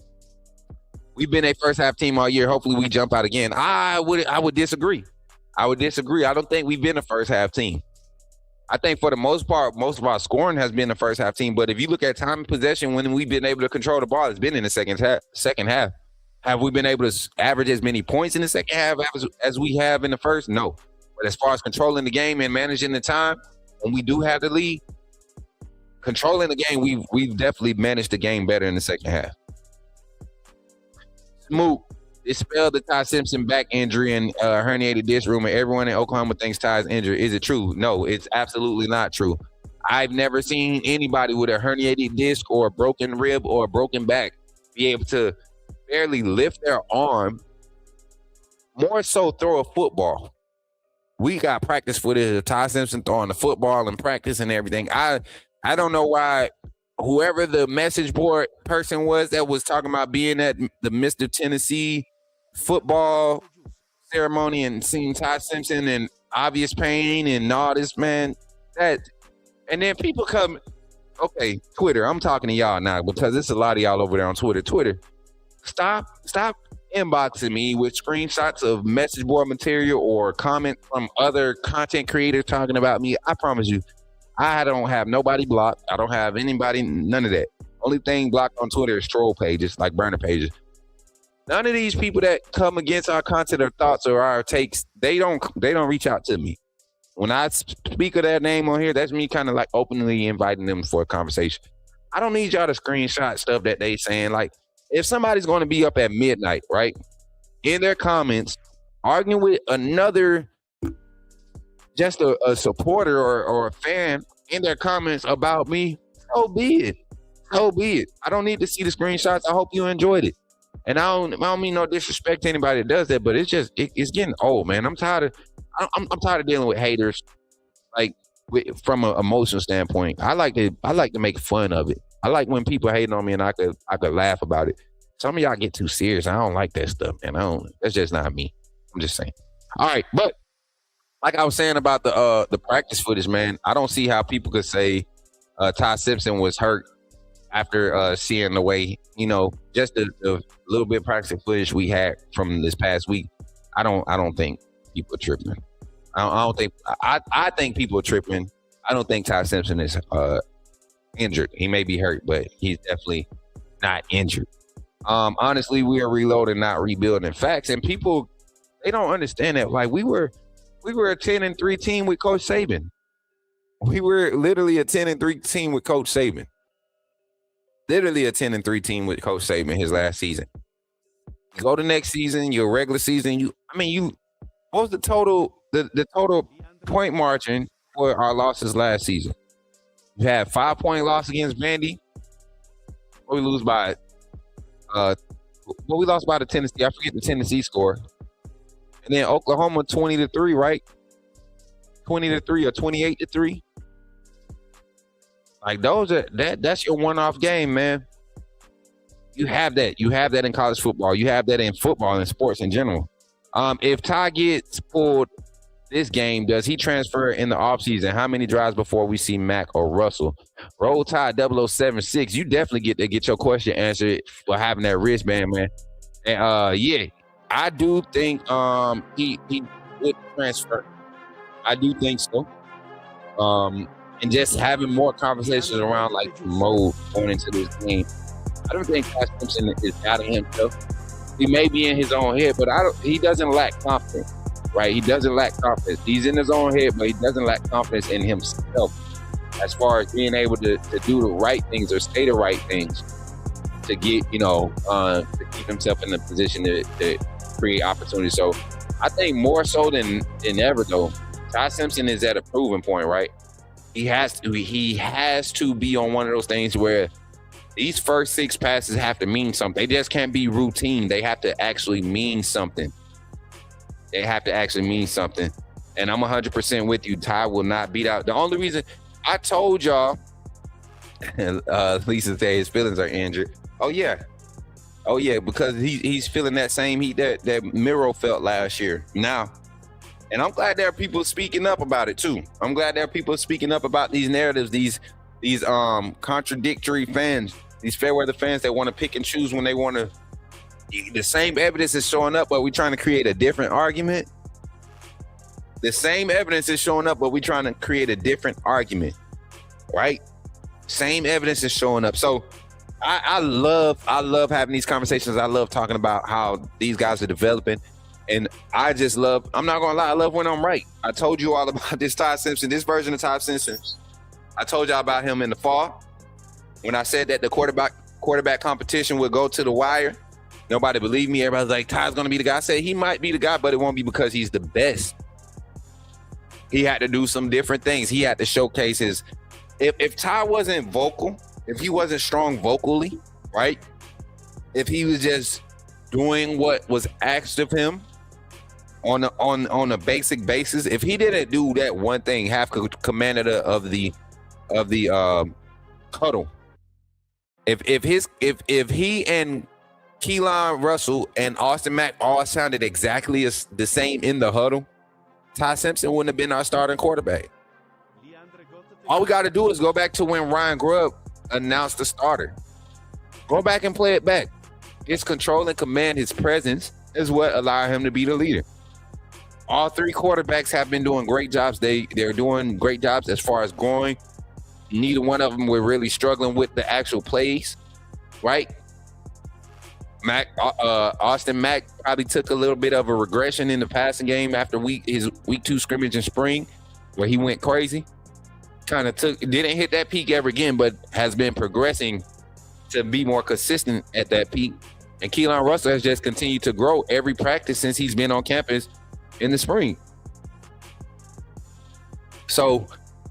We've been a first half team all year. Hopefully we jump out again. I would disagree. I don't think we've been a first half team. I think for the most part, most of our scoring has been the first half team. But if you look at time of possession, when we've been able to control the ball, it's been in the second half. Have we been able to average as many points in the second half as we have in the first? No. But as far as controlling the game and managing the time, when we do have the lead, controlling the game, we've definitely managed the game better in the second half. Smook dispelled the Ty Simpson back injury and herniated disc rumor. Everyone in Oklahoma thinks Ty's injured. Is it true? No, it's absolutely not true. I've never seen anybody with a herniated disc or a broken rib or a broken back be able to barely lift their arm, more so throw a football. We got practice footage of Ty Simpson throwing the football and practice and everything. I don't know why whoever the message board person was that was talking about being at the Mr. Tennessee football ceremony and seeing Ty Simpson in obvious pain and all this, man. And then people come, okay, Twitter, I'm talking to y'all now because there's a lot of y'all over there on Twitter. Stop inboxing me with screenshots of message board material or comments from other content creators talking about me. I promise you, I don't have nobody blocked. I don't have anybody, none of that. Only thing blocked on Twitter is troll pages, like burner pages. None of these people that come against our content or thoughts or our takes, they don't reach out to me. When I speak of that name on here, that's me kind of like openly inviting them for a conversation. I don't need y'all to screenshot stuff that they saying. Like, if somebody's going to be up at midnight, right, in their comments, arguing with another, just a supporter or a fan in their comments about me, so be it. So be it. I don't need to see the screenshots. I hope you enjoyed it. And I don't mean no disrespect to anybody that does that, but it's just it's getting old, man. I'm tired of dealing with haters, like from an emotional standpoint. I like to make fun of it. I like when people hate on me and I could laugh about it. Some of y'all get too serious. I don't like that stuff, man. That's just not me. I'm just saying. All right, but like I was saying about the practice footage, man, I don't see how people could say Ty Simpson was hurt after seeing the way, just the little bit of practice footage we had from this past week. I don't think people are tripping. I think people are tripping. I don't think Ty Simpson is injured. He may be hurt, but he's definitely not injured. Honestly, we are reloading, not rebuilding. Facts, and people, they don't understand that. Like, we were a 10-3 team with Coach Saban. We were literally a 10-3 team with Coach Saban. Literally a 10-3 team with Coach Saban his last season. You go to next season, your regular season, what was the total point margin for our losses last season? You had 5-point loss against Vandy. We lose by we lost by the Tennessee. I forget the Tennessee score. And then Oklahoma 20-3, right? 20-3 or 28-3. Like, that's your one-off game, man. You have that. You have that in college football. You have that in football and sports in general. If Ty gets pulled this game, does he transfer in the offseason? How many drives before we see Mac or Russell? Roll Tide 0076. You definitely get your question answered for having that wristband, man. And yeah, I do think he would transfer. I do think so. And just having more conversations around like mode going into this game. I don't think Ty Simpson is out of himself. He may be in his own head, but he doesn't lack confidence, right? He doesn't lack confidence. He's in his own head, but he doesn't lack confidence in himself as far as being able to do the right things or say the right things to get, to keep himself in the position to create opportunities. So I think more so than ever, though, Ty Simpson is at a proven point, right? He has to be on one of those things where these first 6 passes have to mean something. They just can't be routine. They have to actually mean something. And I'm 100% with you. Ty will not beat out. The only reason I told y'all, Lisa said his feelings are injured. Oh yeah, because he's feeling that same heat that Miro felt last year. Now, and I'm glad there are people speaking up about it too. I'm glad there are people speaking up about these narratives, these contradictory fans, these fair weather fans that want to pick and choose when they want to. The same evidence is showing up, but we're trying to create a different argument. The same evidence is showing up, but we're trying to create a different argument, right? Same evidence is showing up. So I love having these conversations. I love talking about how these guys are developing. And I'm not going to lie, I love when I'm right. I told you all about this Ty Simpson, this version of Ty Simpson. I told y'all about him in the fall when I said that the quarterback competition would go to the wire. Nobody believed me. Everybody's like, Ty's going to be the guy. I said he might be the guy, but it won't be because he's the best. He had to do some different things. He had to showcase his. If Ty wasn't vocal, if he wasn't strong vocally, right? If he was just doing what was asked of him on a basic basis, if he didn't do that one thing, half command of the huddle. If he and Keelan Russell and Austin Mack all sounded exactly the same in the huddle, Ty Simpson wouldn't have been our starting quarterback. All we got to do is go back to when Ryan Grubb announced the starter. Go back and play it back. His control and command, his presence is what allowed him to be the leader. All 3 quarterbacks have been doing great jobs. They're doing great jobs as far as growing. Neither one of them were really struggling with the actual plays, right? Austin Mack probably took a little bit of a regression in the passing game after his week 2 scrimmage in spring, where he went crazy. Didn't hit that peak ever again, but has been progressing to be more consistent at that peak. And Keelan Russell has just continued to grow every practice since he's been on campus in the spring. So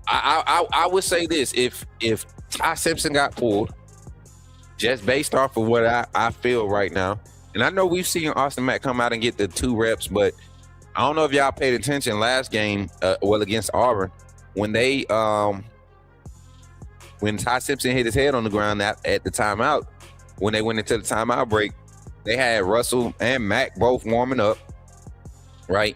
I would say this: if Ty Simpson got pulled, just based off of what I feel right now, and I know we've seen Austin Mack come out and get the 2 reps, but I don't know if y'all paid attention last game, against Auburn, when when Ty Simpson hit his head on the ground at the timeout, when they went into the timeout break, they had Russell and Mack both warming up, right?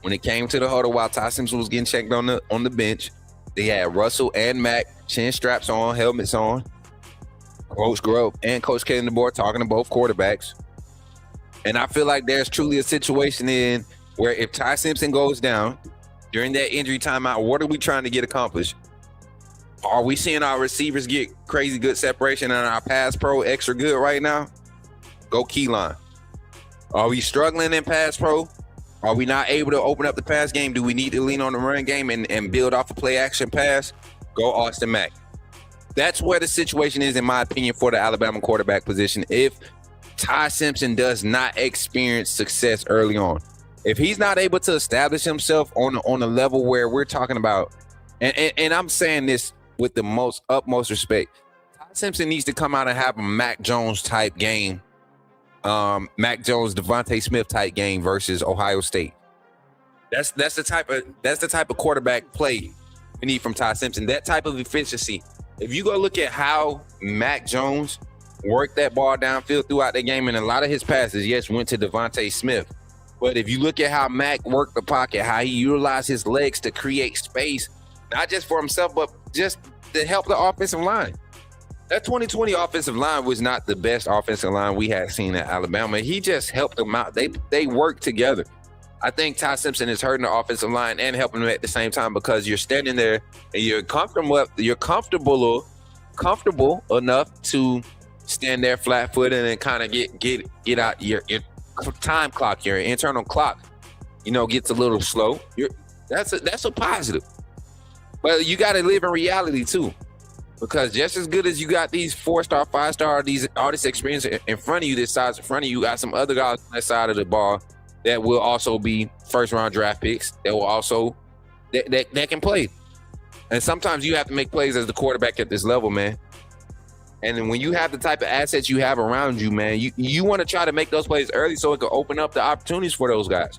When it came to the huddle while Ty Simpson was getting checked on the bench, they had Russell and Mack chin straps on, helmets on. Coach Grubb and Coach Kalen DeBoer talking to both quarterbacks. And I feel like there's truly a situation in where if Ty Simpson goes down during that injury timeout, what are we trying to get accomplished? Are we seeing our receivers get crazy good separation and our pass pro extra good right now? Go Keyline. Are we struggling in pass pro? Are we not able to open up the pass game? Do we need to lean on the run game and build off a play action pass? Go Austin Mack. That's where the situation is, in my opinion, for the Alabama quarterback position. If Ty Simpson does not experience success early on, if he's not able to establish himself on a level where we're talking about, and I'm saying this with the utmost respect, Ty Simpson needs to come out and have a Mac Jones type game, Mac Jones, Devontae Smith type game versus Ohio State. That's the type of quarterback play we need from Ty Simpson. That type of efficiency. If you go look at how Mac Jones worked that ball downfield throughout the game, and a lot of his passes, yes, went to Devontae Smith. But if you look at how Mac worked the pocket, how he utilized his legs to create space, not just for himself, but just to help the offensive line. That 2020 offensive line was not the best offensive line we had seen at Alabama. He just helped them out. They worked together. I think Ty Simpson is hurting the offensive line and helping them at the same time, because you're standing there and you're comfortable enough to stand there flat-footed and kind of get out your time clock, your internal clock, gets a little slow. That's a positive. But you got to live in reality too, because just as good as you got these 4-star, 5-star, all this experience in front of you, this size in front of you, got some other guys on that side of the ball that will also be first-round draft picks that will also that can play. And sometimes you have to make plays as the quarterback at this level, man. And then when you have the type of assets you have around you, man, you want to try to make those plays early so it can open up the opportunities for those guys.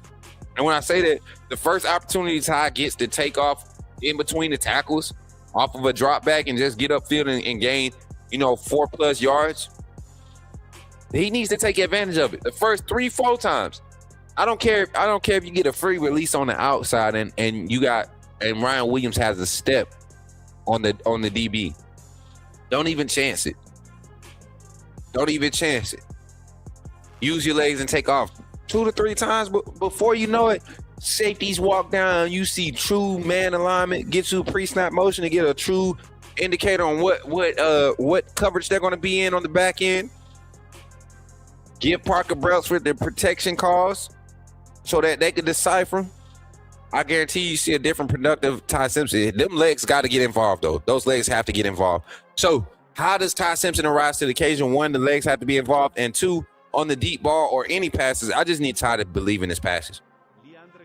And when I say that, the first opportunity Ty gets to take off in between the tackles off of a drop back and just get upfield and gain, 4+ yards, he needs to take advantage of it. The first 3-4 times. I don't care if you get a free release on the outside and Ryan Williams has a step on the DB. Don't even chance it. Don't even chance it. Use your legs and take off 2 to 3 times, but before you know it, safeties walk down. You see true man alignment, get you pre-snap motion to get a true indicator on what coverage they're going to be in on the back end. Give Parker Brailsford the protection calls so that they can decipher. I guarantee you see a different productive Ty Simpson. Them legs got to get involved, though. Those legs have to get involved. So how does Ty Simpson arise to the occasion? 1, the legs have to be involved. And 2, on the deep ball or any passes, I just need Ty to believe in his passes.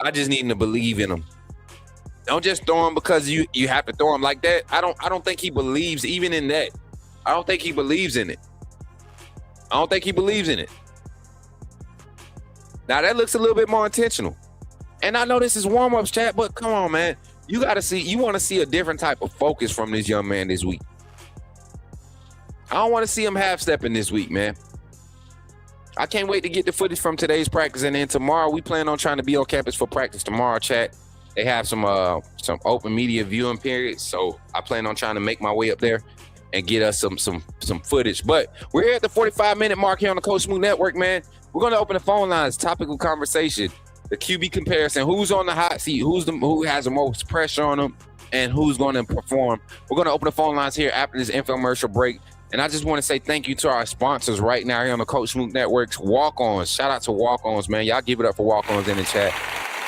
I just need him to believe in them. Don't just throw him because you have to throw him like that. I don't think he believes even in that. I don't think he believes in it. Now that looks a little bit more intentional. And I know this is warm-ups, chat, but come on, man. You want to see a different type of focus from this young man this week. I don't want to see him half-stepping this week, man. I can't wait to get the footage from today's practice, and then tomorrow we plan on trying to be on campus for practice tomorrow, chat. They have some open media viewing periods, so I plan on trying to make my way up there and get us some footage. But we're here at the 45-minute mark here on the Coach Smook Network, man. We're going to open the phone lines, topical conversation, the QB comparison, who's on the hot seat, who has the most pressure on them, and who's going to perform. We're going to open the phone lines here after this infomercial break. And I just want to say thank you to our sponsors right now here on the Coach Smook Network's Walk-Ons. Shout out to Walk-Ons, man. Y'all give it up for Walk-Ons in the chat.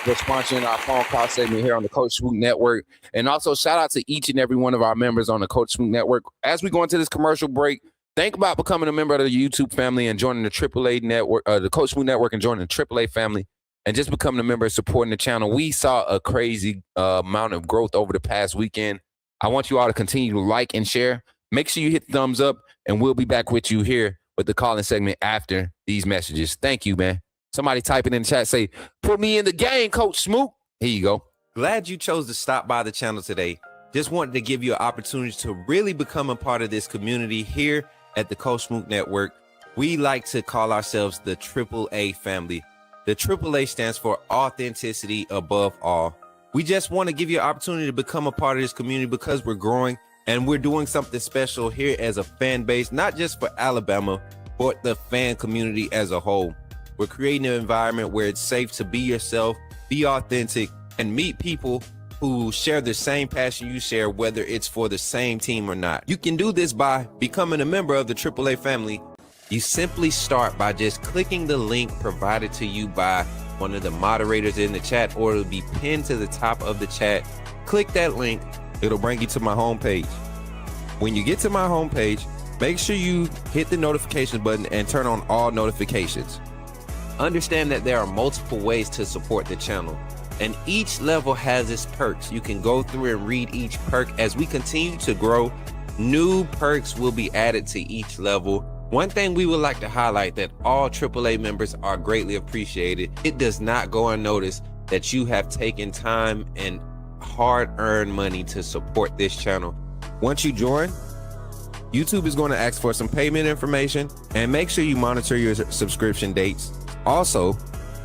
They're sponsoring our phone call segment here on the Coach Smook Network. And also shout out to each and every one of our members on the Coach Smook Network. As we go into this commercial break, think about becoming a member of the YouTube family and joining the AAA network, the Coach Smook Network, and joining the AAA family and just becoming a member and supporting the channel. We saw a crazy amount of growth over the past weekend. I want you all to continue to like and share. Make sure you hit the thumbs up, and we'll be back with you here with the calling segment after these messages. Thank you, man. Somebody type it in the chat, say, put me in the game, Coach Smook. Here you go. Glad you chose to stop by the channel today. Just wanted to give you an opportunity to really become a part of this community here at the Coach Smook Network. We like to call ourselves the AAA family. The AAA stands for authenticity above all. We just want to give you an opportunity to become a part of this community because we're growing and we're doing something special here as a fan base, not just for Alabama, but the fan community as a whole. We're creating an environment where it's safe to be yourself, be authentic, and meet people who share the same passion you share, whether it's for the same team or not. You can do this by becoming a member of the AAA family. You simply start by just clicking the link provided to you by one of the moderators in the chat, or it'll be pinned to the top of the chat. Click that link. It'll bring you to my homepage. When you get to my homepage, make sure you hit the notification button and turn on all notifications. Understand that there are multiple ways to support the channel, and each level has its perks. You can go through and read each perk. As we continue to grow, new perks will be added to each level. One thing we would like to highlight that all AAA members are greatly appreciated. It does not go unnoticed that you have taken time and hard-earned money to support this channel. Once you join, YouTube is going to ask for some payment information, and make sure you monitor your subscription dates. Also,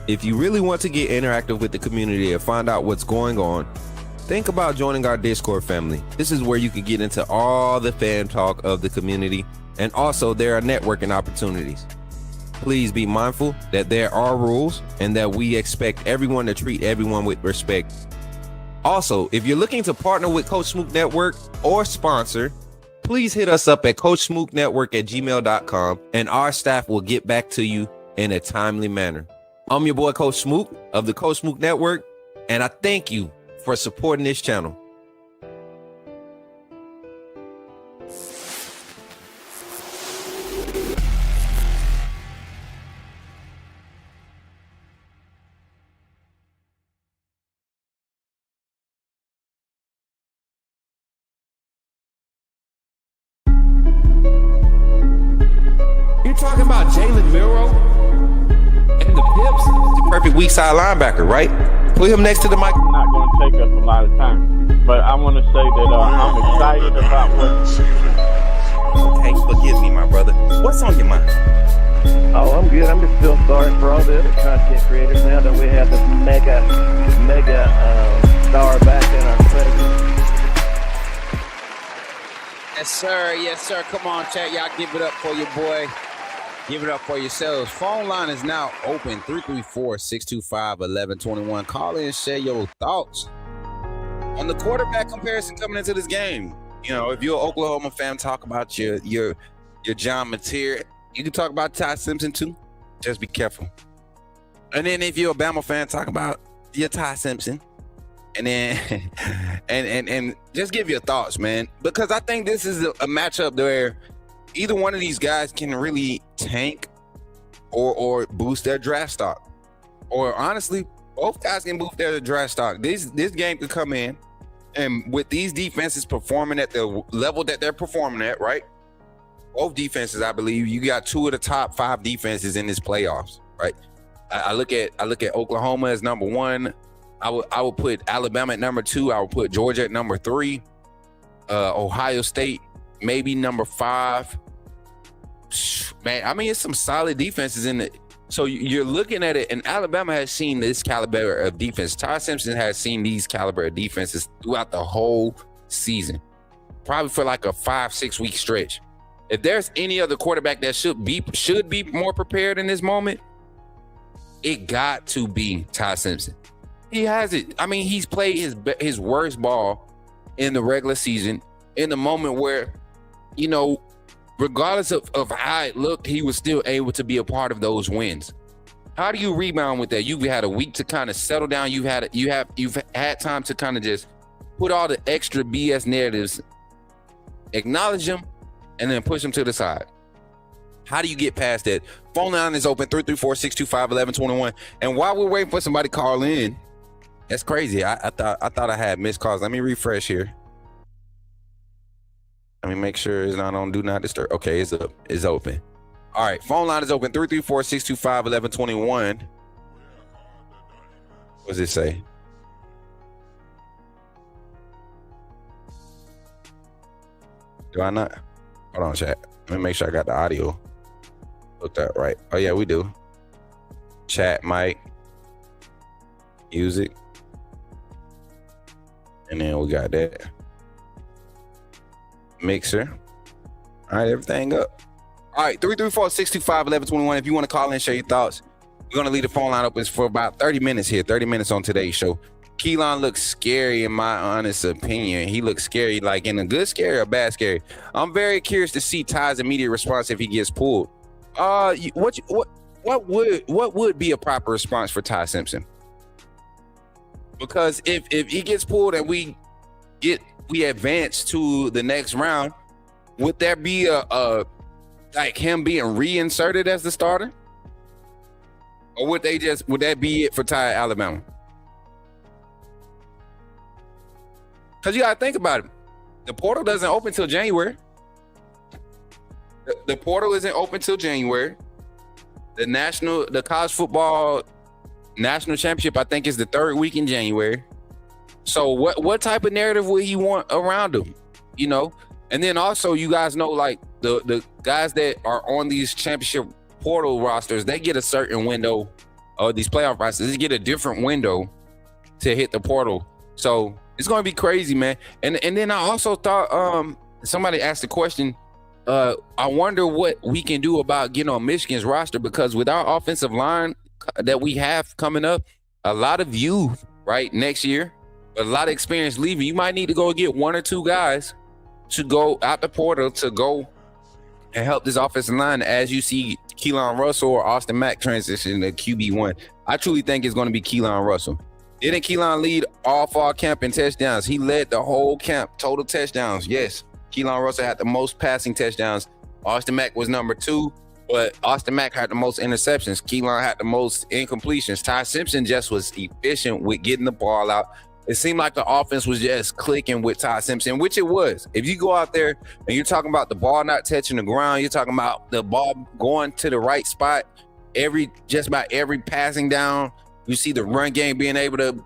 if you really want to get interactive with the community and find out what's going on, think about joining our Discord family. This is where you can get into all the fan talk of the community, and also there are networking opportunities. Please be mindful that there are rules and that we expect everyone to treat everyone with respect. Also, if you're looking to partner with Coach Smook Network or sponsor, please hit us up at coachsmooknetwork@gmail.com, and our staff will get back to you in a timely manner. I'm your boy, Coach Smook of the Coach Smook Network, and I thank you for supporting this channel. You talking about Jalen Miro and the Pips? The perfect weak side linebacker, right? Put him next to the mic. It's not going to take us a lot of time. But I want to say that I'm excited about what... Okay, forgive me, my brother. What's on your mind? Oh, I'm good. I'm just still sorry for all the other content creators now that we have the mega star back in our president. Yes, sir. Yes, sir. Come on, chat. Y'all give it up for your boy. Give it up for yourselves. Phone line is now open. 334-625-1121. Call in and share your thoughts on the quarterback comparison coming into this game. You know, if you're an Oklahoma fan, talk about your John Mateer. You can talk about Ty Simpson too. Just be careful. And then if you're a Bama fan, talk about your Ty Simpson. And then and just give your thoughts, man. Because I think this is a matchup where either one of these guys can really tank or boost their draft stock. Or honestly, both guys can boost their draft stock. This game could come in, and with these defenses performing at the level that they're performing at, right? Both defenses, I believe, you got two of the top 5 defenses in this playoffs, right? I look at Oklahoma as number 1. I would put Alabama at number 2. I would put Georgia at number 3. Ohio State maybe number 5. Man, I mean, it's some solid defenses in it. So you're looking at it, and Alabama has seen this caliber of defense. Ty Simpson has seen these caliber of defenses throughout the whole season, probably for like a 5-6 week stretch. If there's any other quarterback that should be more prepared in this moment, it got to be Ty Simpson. He has it. I mean, he's played his worst ball in the regular season, in the moment where, you know, regardless of how it looked, he was still able to be a part of those wins. How do you rebound with that? You've had a week to kind of settle down. You've had time to kind of just put all the extra BS narratives, acknowledge them, and then push them to the side. How do you get past that? Phone line is open, 334-625-1121. And while we're waiting for somebody to call in, that's crazy. I thought I had missed calls. Let me refresh here. Let me make sure it's not on Do Not Disturb. Okay, it's up. It's open. All right, phone line is open, 334-625-1121. What does it say? Do I not? Hold on, chat. Let me make sure I got the audio looked up right. Oh, yeah, we do. Chat, mic, music. And then we got that. Mixer. All right, everything up. All right, 334-625-1121. If you want to call in and share your thoughts, we're going to leave the phone line open for about 30 minutes here, 30 minutes on today's show. Keelan looks scary in my honest opinion. He looks scary, like in a good scary or bad scary. I'm very curious to see Ty's immediate response if he gets pulled. What would be a proper response for Ty Simpson? Because if he gets pulled and we advance to the next round, would there be a like him being reinserted as the starter? Or would that be it for Ty at Alabama? Because you gotta think about it. The portal doesn't open till January. The portal isn't open till January. The college football national championship, I think, is the third week in January. So what type of narrative would he want around him? You know? And then also, you guys know, like the guys that are on these championship portal rosters, they get a certain window, or these playoff rosters, they get a different window to hit the portal. So it's going to be crazy, man. And then I also thought somebody asked the question, I wonder what we can do about getting on Michigan's roster, because with our offensive line that we have coming up, a lot of youth, right, next year, a lot of experience leaving. You might need to go get one or two guys to go out the portal to go and help this offensive line as you see Keelan Russell or Austin Mack transition to QB1. I truly think it's going to be Keelan Russell. Didn't Keelan lead all fall camp in touchdowns? He led the whole camp, total touchdowns. Yes, Keelan Russell had the most passing touchdowns. Austin Mack was number 2, but Austin Mack had the most interceptions. Keelan had the most incompletions. Ty Simpson just was efficient with getting the ball out. It seemed like the offense was just clicking with Ty Simpson, which it was. If you go out there and you're talking about the ball not touching the ground, you're talking about the ball going to the right spot, just about every passing down, you see the run game being able to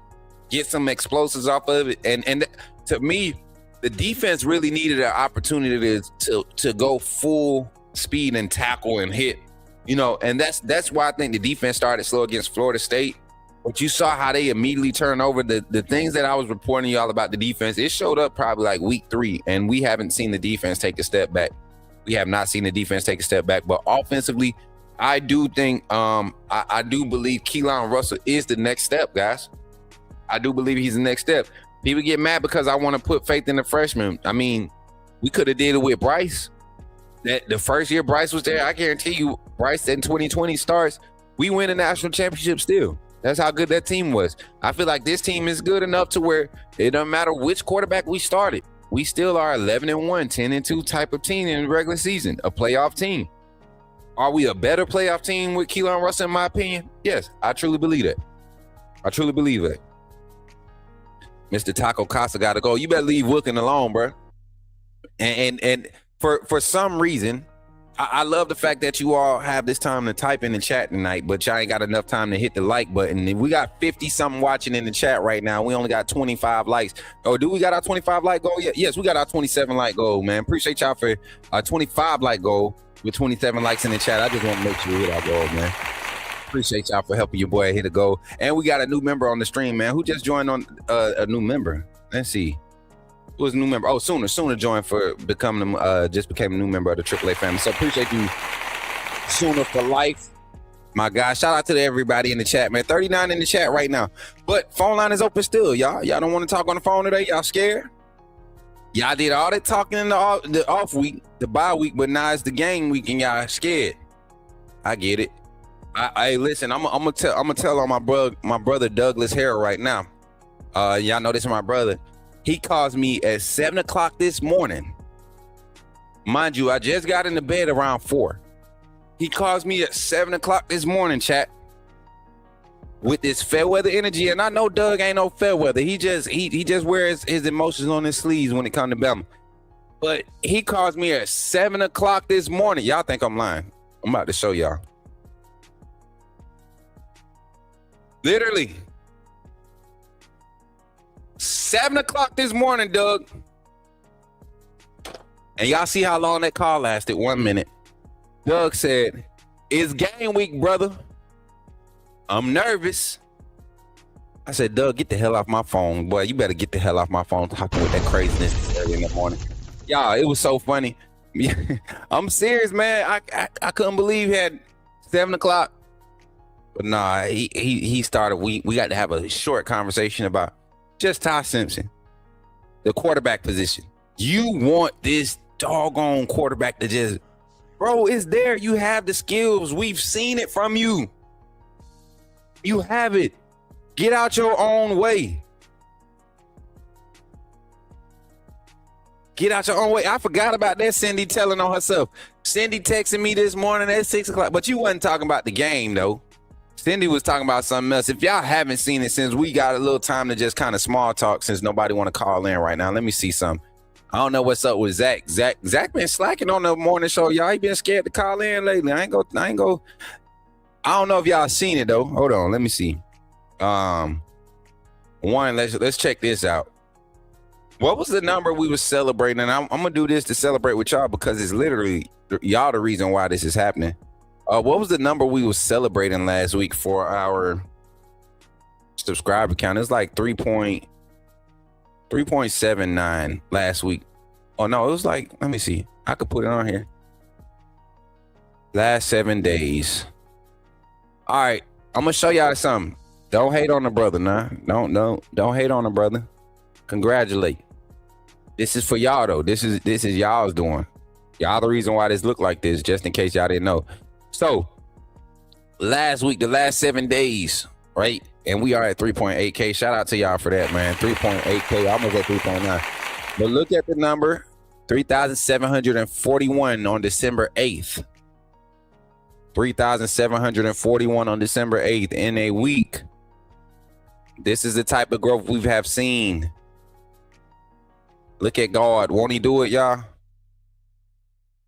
get some explosives off of it. And to me, the defense really needed an opportunity to go full speed and tackle and hit, you know, and that's why I think the defense started slow against Florida State. But you saw how they immediately turned over the things that I was reporting y'all about the defense. It showed up probably like week 3, and we haven't seen the defense take a step back. We have not seen the defense take a step back. But offensively, I do think I do believe Keelan Russell is the next step, guys. I do believe he's the next step. People get mad because I want to put faith in the freshman. I mean, we could have did it with Bryce. That the first year Bryce was there, I guarantee you, Bryce in 2020 starts, we win a national championship still. That's how good that team was. I feel like this team is good enough to where it doesn't matter which quarterback we started. We still are 11-1, 10-2 type of team in the regular season, a playoff team. Are we a better playoff team with Keelan Russell, in my opinion? Yes, I truly believe that. I truly believe that. Mr. Taco Casa got to go. You better leave Wilkin alone, bro. And for some reason, I love the fact that you all have this time to type in the chat tonight, but y'all ain't got enough time to hit the like button. We got 50-something watching in the chat right now. We only got 25 likes. Oh, do we got our 25 like goal? Yes, we got our 27 like goal, man. Appreciate y'all for our 25 like goal with 27 likes in the chat. I just want to make sure we hit our goal, man. Appreciate y'all for helping your boy hit a goal. And we got a new member on the stream, man. Who just joined on a new member? Let's see. Who was a new member? Oh, Sooner joined for becoming just became a new member of the AAA family. So appreciate you, Sooner, for life. My guy, shout out to everybody in the chat, man. 39 in the chat right now. But phone line is open still, y'all. Y'all don't want to talk on the phone today? Y'all scared? Y'all did all that talking in the off week, the bye week, but now it's the game week and y'all scared. I get it. I listen, I'm gonna tell on my brother Douglas Harrell right now. Y'all know this is my brother. He calls me at 7 o'clock this morning. Mind you, I just got into bed around 4. He calls me at 7 o'clock this morning, chat, with this fair weather energy. And I know Doug ain't no fair weather. He just wears his emotions on his sleeves when it comes to Bama. But he calls me at 7 o'clock this morning. Y'all think I'm lying. I'm about to show y'all. Literally. 7 o'clock this morning, Doug. And y'all see how long that call lasted? 1 minute. Doug said, "It's game week, brother. I'm nervous." I said, "Doug, get the hell off my phone. Boy, you better get the hell off my phone talking with that craziness early in the morning." Y'all, it was so funny. I'm serious, man. I couldn't believe he had 7 o'clock. But nah, he started. We got to have a short conversation about Just Ty Simpson, the quarterback position. You want this doggone quarterback to just, bro, it's there. You have the skills. We've seen it from you. You have it. Get out your own way. Get out your own way. I forgot about that. Cindy telling on herself. Cindy texted me this morning at 6 o'clock, but you wasn't talking about the game, though. Cindy was talking about something else. If y'all haven't seen it, since we got a little time to just kind of small talk, since nobody want to call in right now, let me see something. I don't know what's up with Zach. Zach been slacking on the morning show, y'all. He been scared to call in lately. I don't know if y'all seen it though. Hold on, let me see. Let's check this out. What was the number we were celebrating? And I'm gonna do this to celebrate with y'all because it's literally y'all the reason why this is happening. What was the number we were celebrating last week for our subscriber count? It's like 3.79 last week. Oh no, it was like, let me see. I could put it on here. Last 7 days. All right, I'm gonna show y'all something. Don't hate on the brother, nah. Don't hate on the brother. Congratulate. This is for y'all though. This is y'all's doing. Y'all the reason why this looked like this, just in case y'all didn't know. So last week, the last 7 days, right? And we are at 3.8K. Shout out to y'all for that, man. 3.8K, almost at 3.9. But look at the number, 3,741 on December 8th. 3,741 on December 8th in a week. This is the type of growth we have seen. Look at God. Won't he do it, y'all?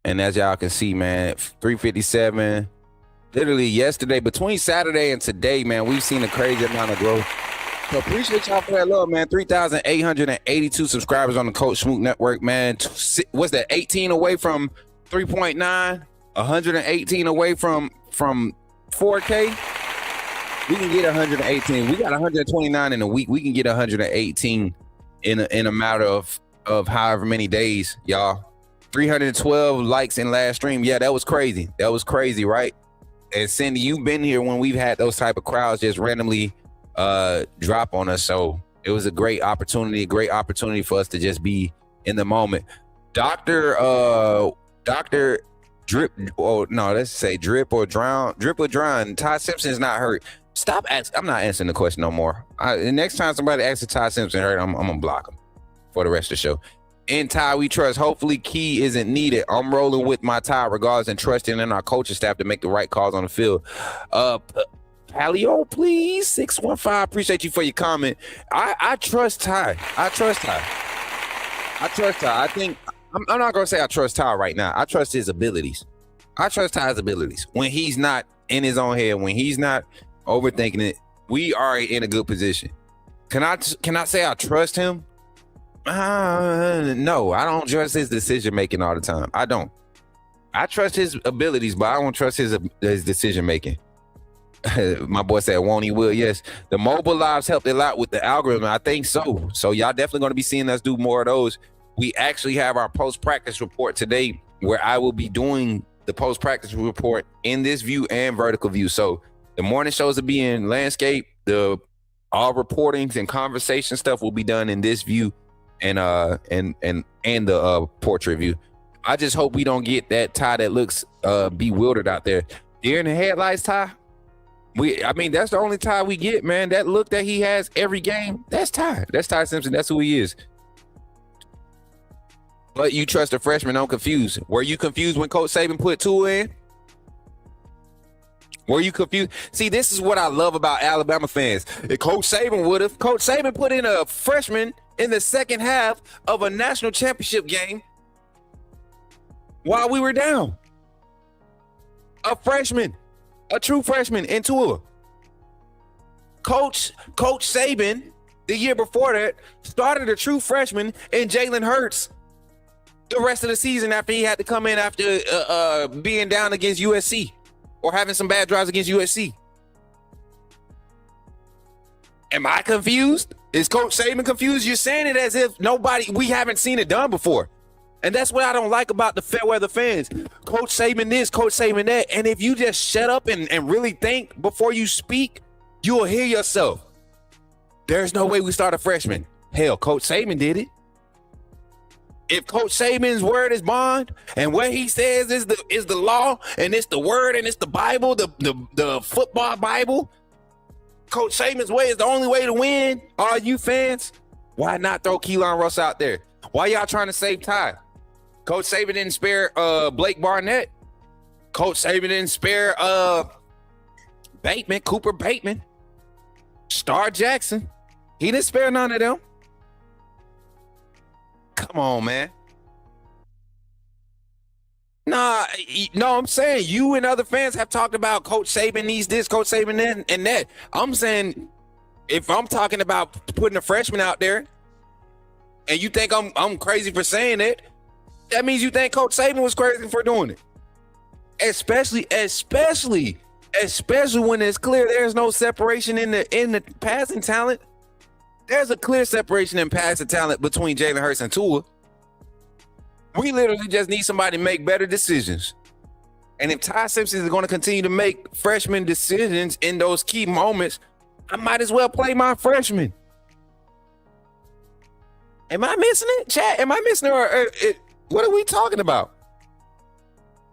And as y'all can see, man, 357. Literally yesterday, between Saturday and today, man, we've seen a crazy amount of growth. So appreciate y'all for that love, man. 3,882 subscribers on the Coach Smook Network, man. What's that? 18 away from 3.9, 118 away from 4K. We can get 118. We got 129 in a week. We can get 118 in a matter of however many days, y'all. 312 likes in last stream. Yeah, that was crazy. That was crazy, right? And Cindy, you've been here when we've had those type of crowds just randomly drop on us. So it was a great opportunity for us to just be in the moment. Dr. Drip, oh no, let's say Drip or Drown. Ty Simpson's not hurt. Stop asking. I'm not answering the question no more. The next time somebody asks if Ty Simpson hurt, I'm gonna block him for the rest of the show. In Ty, we trust. Hopefully, Key isn't needed. I'm rolling with my Ty, regardless, and trusting in our coaching staff to make the right calls on the field. Paleo, please, 615. Appreciate you for your comment. I trust Ty. I think I'm not gonna say I trust Ty right now. I trust his abilities. When he's not in his own head, when he's not overthinking it, we are in a good position. Can I say I trust him? No, I don't trust his decision making all the time. I don't. I trust his abilities, but I don't trust his decision making. My boy said, won't he will? Yes. The mobile lives helped a lot with the algorithm. I think so. So y'all definitely going to be seeing us do more of those. We actually have our post-practice report today where I will be doing the post-practice report in this view and vertical view. So the morning shows will be in landscape. All reportings and conversation stuff will be done in this view and the portrait view. I just hope we don't get that Ty that looks bewildered out there. Deer in the headlights Ty. That's the only Ty we get, man. That look that he has every game, that's Ty. That's Ty Simpson. That's who he is. But you trust a freshman, I'm confused. Were you confused when Coach Saban put Tua in? Were you confused? See, this is what I love about Alabama fans. If Coach Saban put in a freshman in the second half of a national championship game while we were down. A freshman, a true freshman in Tua. Coach Saban, the year before that, started a true freshman in Jalen Hurts the rest of the season after he had to come in after being down against USC or having some bad drives against USC. Am I confused? Is Coach Saban confused? You're saying it as if we haven't seen it done before. And that's what I don't like about the fair weather fans. Coach Saban this, Coach Saban that. And if you just shut up and really think before you speak, you'll hear yourself. There's no way we start a freshman. Hell, Coach Saban did it. If Coach Saban's word is bond and what he says is the law and it's the word and it's the Bible, the football Bible, Coach Saban's way is the only way to win. All you fans, why not throw Keelan Russ out there? Why y'all trying to save Ty? Coach Saban didn't spare Blake Barnett. Coach Saban didn't spare Cooper Bateman, Star Jackson. He didn't spare none of them. Come on, man. No, I'm saying you and other fans have talked about Coach Saban needs this, Coach Saban that, and that. I'm saying if I'm talking about putting a freshman out there and you think I'm crazy for saying it, that means you think Coach Saban was crazy for doing it. Especially when it's clear there's no separation in the passing talent. There's a clear separation in passing talent between Jalen Hurts and Tua. We literally just need somebody to make better decisions. And if Ty Simpson is going to continue to make freshman decisions in those key moments, I might as well play my freshman. Am I missing it, chat? Am I missing it? What are we talking about?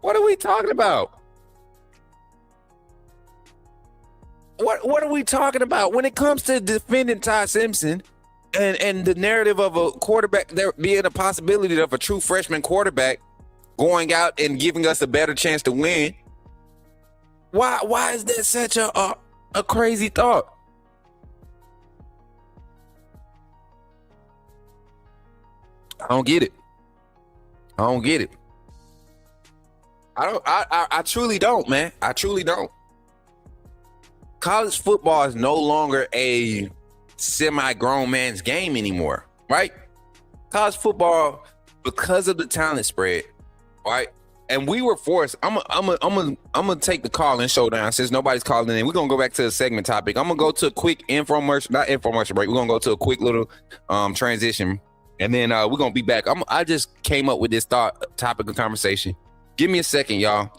What are we talking about? What are we talking about when it comes to defending Ty Simpson and the narrative of a quarterback, there being a possibility of a true freshman quarterback going out and giving us a better chance to win? Why is that such a crazy thought? I don't get it. I truly don't, man. I truly don't. College football is no longer a semi-grown man's game anymore, right? College football, because of the talent spread, right? And we were forced. I'm gonna take the call in showdown since nobody's calling in. We're gonna go back to the segment topic. I'm gonna go to a quick infomercial break. We're gonna go to a quick little transition, and then we're gonna be back. I just came up with this topic of conversation. Give me a second, y'all,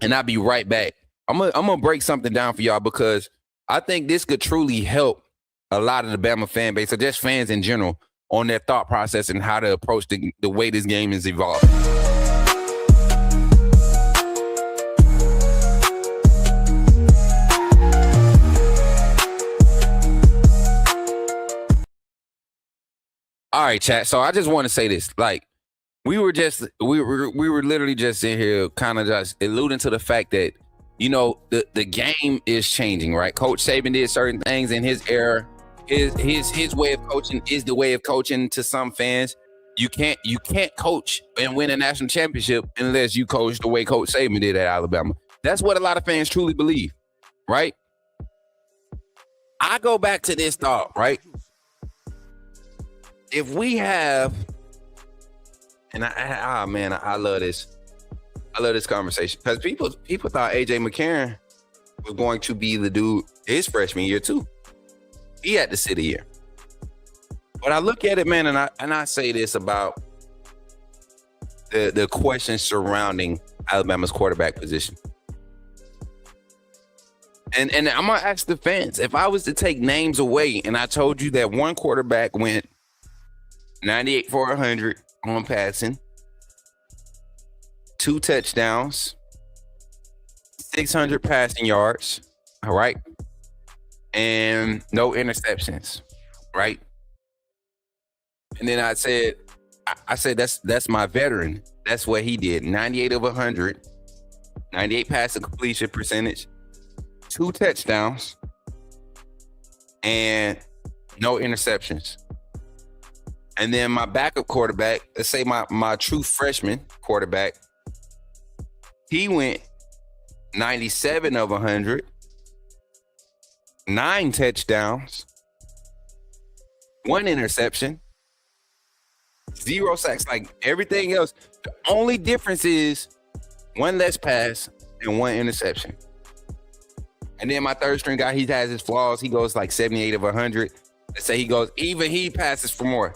and I'll be right back. I'm gonna break something down for y'all because I think this could truly help a lot of the Bama fan base or just fans in general on their thought process and how to approach the way this game is evolving. All right, chat. So I just want to say this. Like, we were literally just in here kind of just alluding to the fact that, you know, the game is changing, right? Coach Saban did certain things in his era. His way of coaching is the way of coaching to some fans. You can't coach and win a national championship unless you coach the way Coach Saban did at Alabama. That's what a lot of fans truly believe, right? I go back to this thought, right? If we have, and I love this. I love this conversation because people thought AJ McCarron was going to be the dude his freshman year too. He had to sit a year. But I look at it, man, and I say this about the questions surrounding Alabama's quarterback position. And I'm gonna ask the fans, if I was to take names away and I told you that one quarterback went 98 for 100 on passing, 2 touchdowns, 600 passing yards, all right, and no interceptions, right? And then I said that's my veteran. That's what he did. 98 of 100, 98 passing completion percentage, 2 touchdowns, and no interceptions. And then my backup quarterback, let's say my true freshman quarterback, he went 97 of 100, 9 touchdowns, 1 interception, 0 sacks. Like everything else, the only difference is 1 less pass and 1 interception. And then my third string guy, he has his flaws. He goes like 78 of 100. Let's say he passes for more.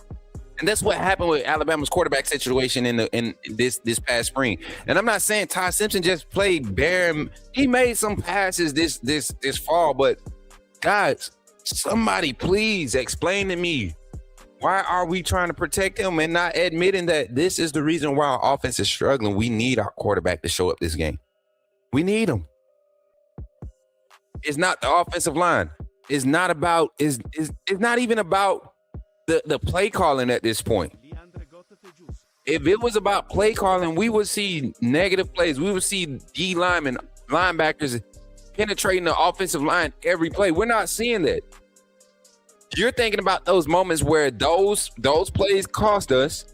And that's what happened with Alabama's quarterback situation in this past spring. And I'm not saying Ty Simpson just played bare. He made some passes this fall, but guys, Somebody please explain to me, why are we trying to protect him and not admitting that this is the reason why our offense is struggling? We need our quarterback to show up this game. We need him. It's not the offensive line. It's not about, it's not even about the play calling at this point. If it was about play calling, we would see negative plays. We would see D linemen, linebackers penetrating the offensive line every play. We're not seeing that. You're thinking about those moments where those plays cost us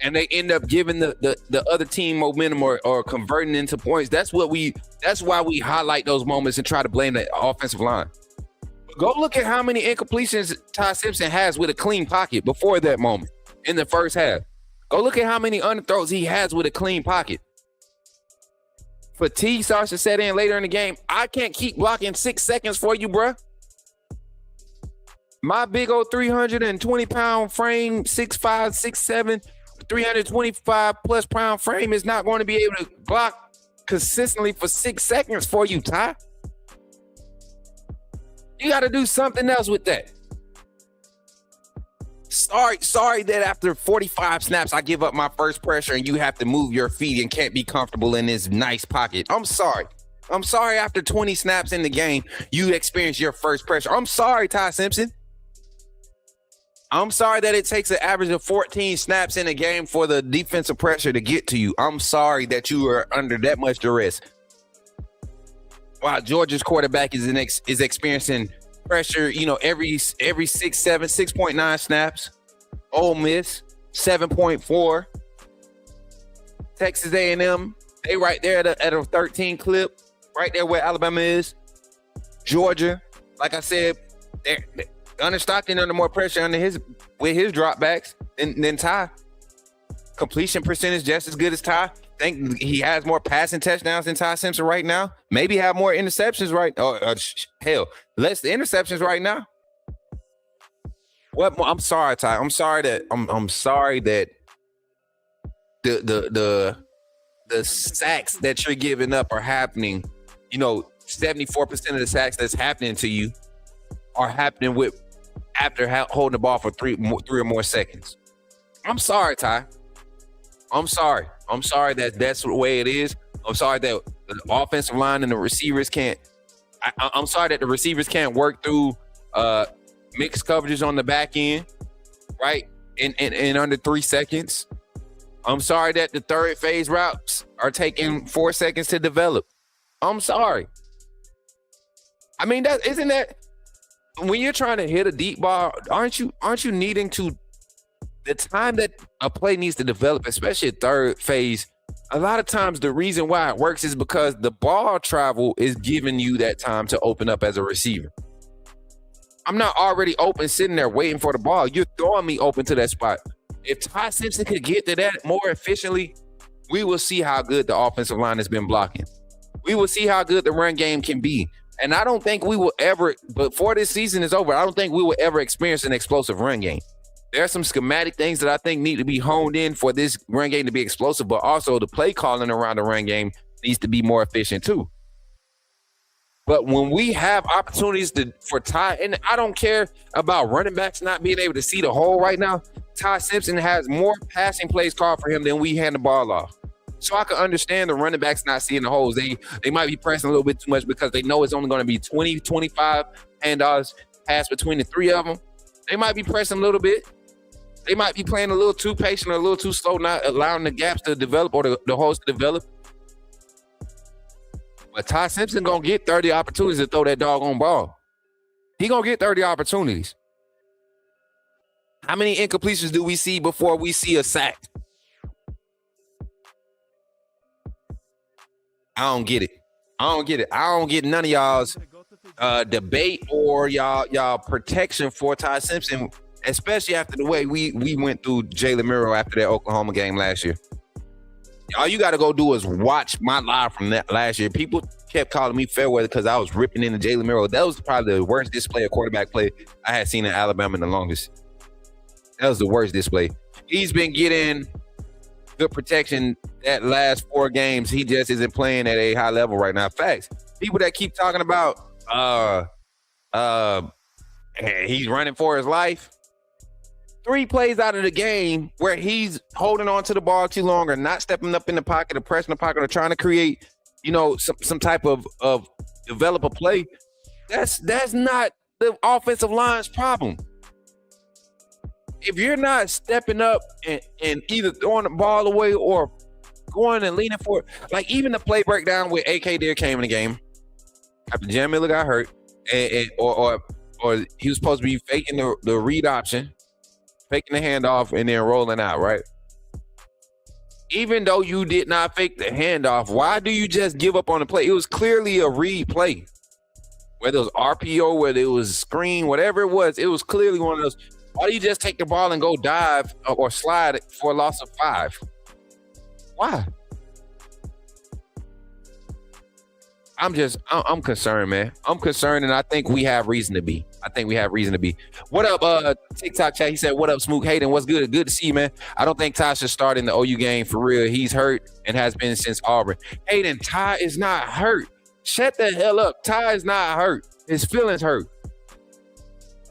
and they end up giving the other team momentum or converting into points. That's why we highlight those moments and try to blame the offensive line. Go look at how many incompletions Ty Simpson has with a clean pocket before that moment in the first half. Go look at how many underthrows he has with a clean pocket. Fatigue starts to set in later in the game. I can't keep blocking 6 seconds for you, bruh. My big old 320-pound frame, 6'5", 6'7", 325+ pound frame is not going to be able to block consistently for 6 seconds for you, Ty. You got to do something else with that. Sorry that after 45 snaps, I give up my first pressure and you have to move your feet and can't be comfortable in this nice pocket. I'm sorry. I'm sorry after 20 snaps in the game, you experience your first pressure. I'm sorry, Ty Simpson. I'm sorry that it takes an average of 14 snaps in a game for the defensive pressure to get to you. I'm sorry that you are under that much duress. While Georgia's quarterback is experiencing pressure, every 6.9 snaps. Ole Miss 7.4. Texas A&M, they right there at a 13 clip, right there where Alabama is. Georgia, like I said, Gunner Stockton under more pressure with his dropbacks than Ty. Completion percentage just as good as Ty. Think he has more passing touchdowns than Ty Simpson right now. Maybe have more interceptions less interceptions right now. What? I'm sorry, Ty. I'm sorry that the sacks that you're giving up are happening. 74% of the sacks that's happening to you are happening after holding the ball for three or more seconds. I'm sorry, Ty. I'm sorry. I'm sorry that that's the way it is. I'm sorry that the offensive line and the receivers can't. I'm sorry that the receivers can't work through mixed coverages on the back end, right? In under 3 seconds. I'm sorry that the third phase routes are taking 4 seconds to develop. I'm sorry. I mean, isn't that when you're trying to hit a deep ball, aren't you needing to the time that a play needs to develop, especially at third phase? A lot of times the reason why it works is because the ball travel is giving you that time to open up as a receiver. I'm not already open sitting there waiting for the ball. You're throwing me open to that spot. If Ty Simpson could get to that more efficiently, we will see how good the offensive line has been blocking. We will see how good the run game can be. And I don't think we will ever, before this season is over, I don't think we will ever experience an explosive run game. There are some schematic things that I think need to be honed in for this run game to be explosive, but also the play calling around the run game needs to be more efficient too. But when we have opportunities for Ty, and I don't care about running backs not being able to see the hole right now, Ty Simpson has more passing plays called for him than we hand the ball off. So I can understand the running backs not seeing the holes. They might be pressing a little bit too much because they know it's only going to be 20, 25 handoffs passed between the three of them. They might be pressing a little bit. They might be playing a little too patient or a little too slow, not allowing the gaps to develop or the holes to develop. But Ty Simpson going to get 30 opportunities to throw that doggone ball. He going to get 30 opportunities. How many incompletions do we see before we see a sack? I don't get it. I don't get none of y'all's debate or y'all protection for Ty Simpson, especially after the way we went through Jalen Murrow after that Oklahoma game last year. All you got to go do is watch my live from that last year. People kept calling me fair weather because I was ripping into Jalen Murrow. That was probably the worst display of quarterback play I had seen in Alabama in the longest. That was the worst display. He's been getting good protection that last 4 games. He just isn't playing at a high level right now. Facts. People that keep talking about and he's running for his life. 3 plays out of the game where he's holding on to the ball too long or not stepping up in the pocket or pressing the pocket or trying to create, some type of develop a play. That's not the offensive line's problem. If you're not stepping up and either throwing the ball away or going and leaning for it, like even the play breakdown with AK Deer came in the game after Jam Miller got hurt, or he was supposed to be faking the read option, faking the handoff, and then rolling out, right? Even though you did not fake the handoff, why do you just give up on the play? It was clearly a read play. Whether it was RPO, whether it was screen, whatever it was clearly one of those. Why do you just take the ball and go dive or slide for a loss of 5? Why? I'm concerned, man. I'm concerned, and I think we have reason to be. What up, TikTok chat? He said, what up, Smook? Hayden, what's good? Good to see you, man. I don't think Ty should start in the OU game for real. He's hurt and has been since Auburn. Hayden, Ty is not hurt. Shut the hell up. Ty is not hurt. His feelings hurt.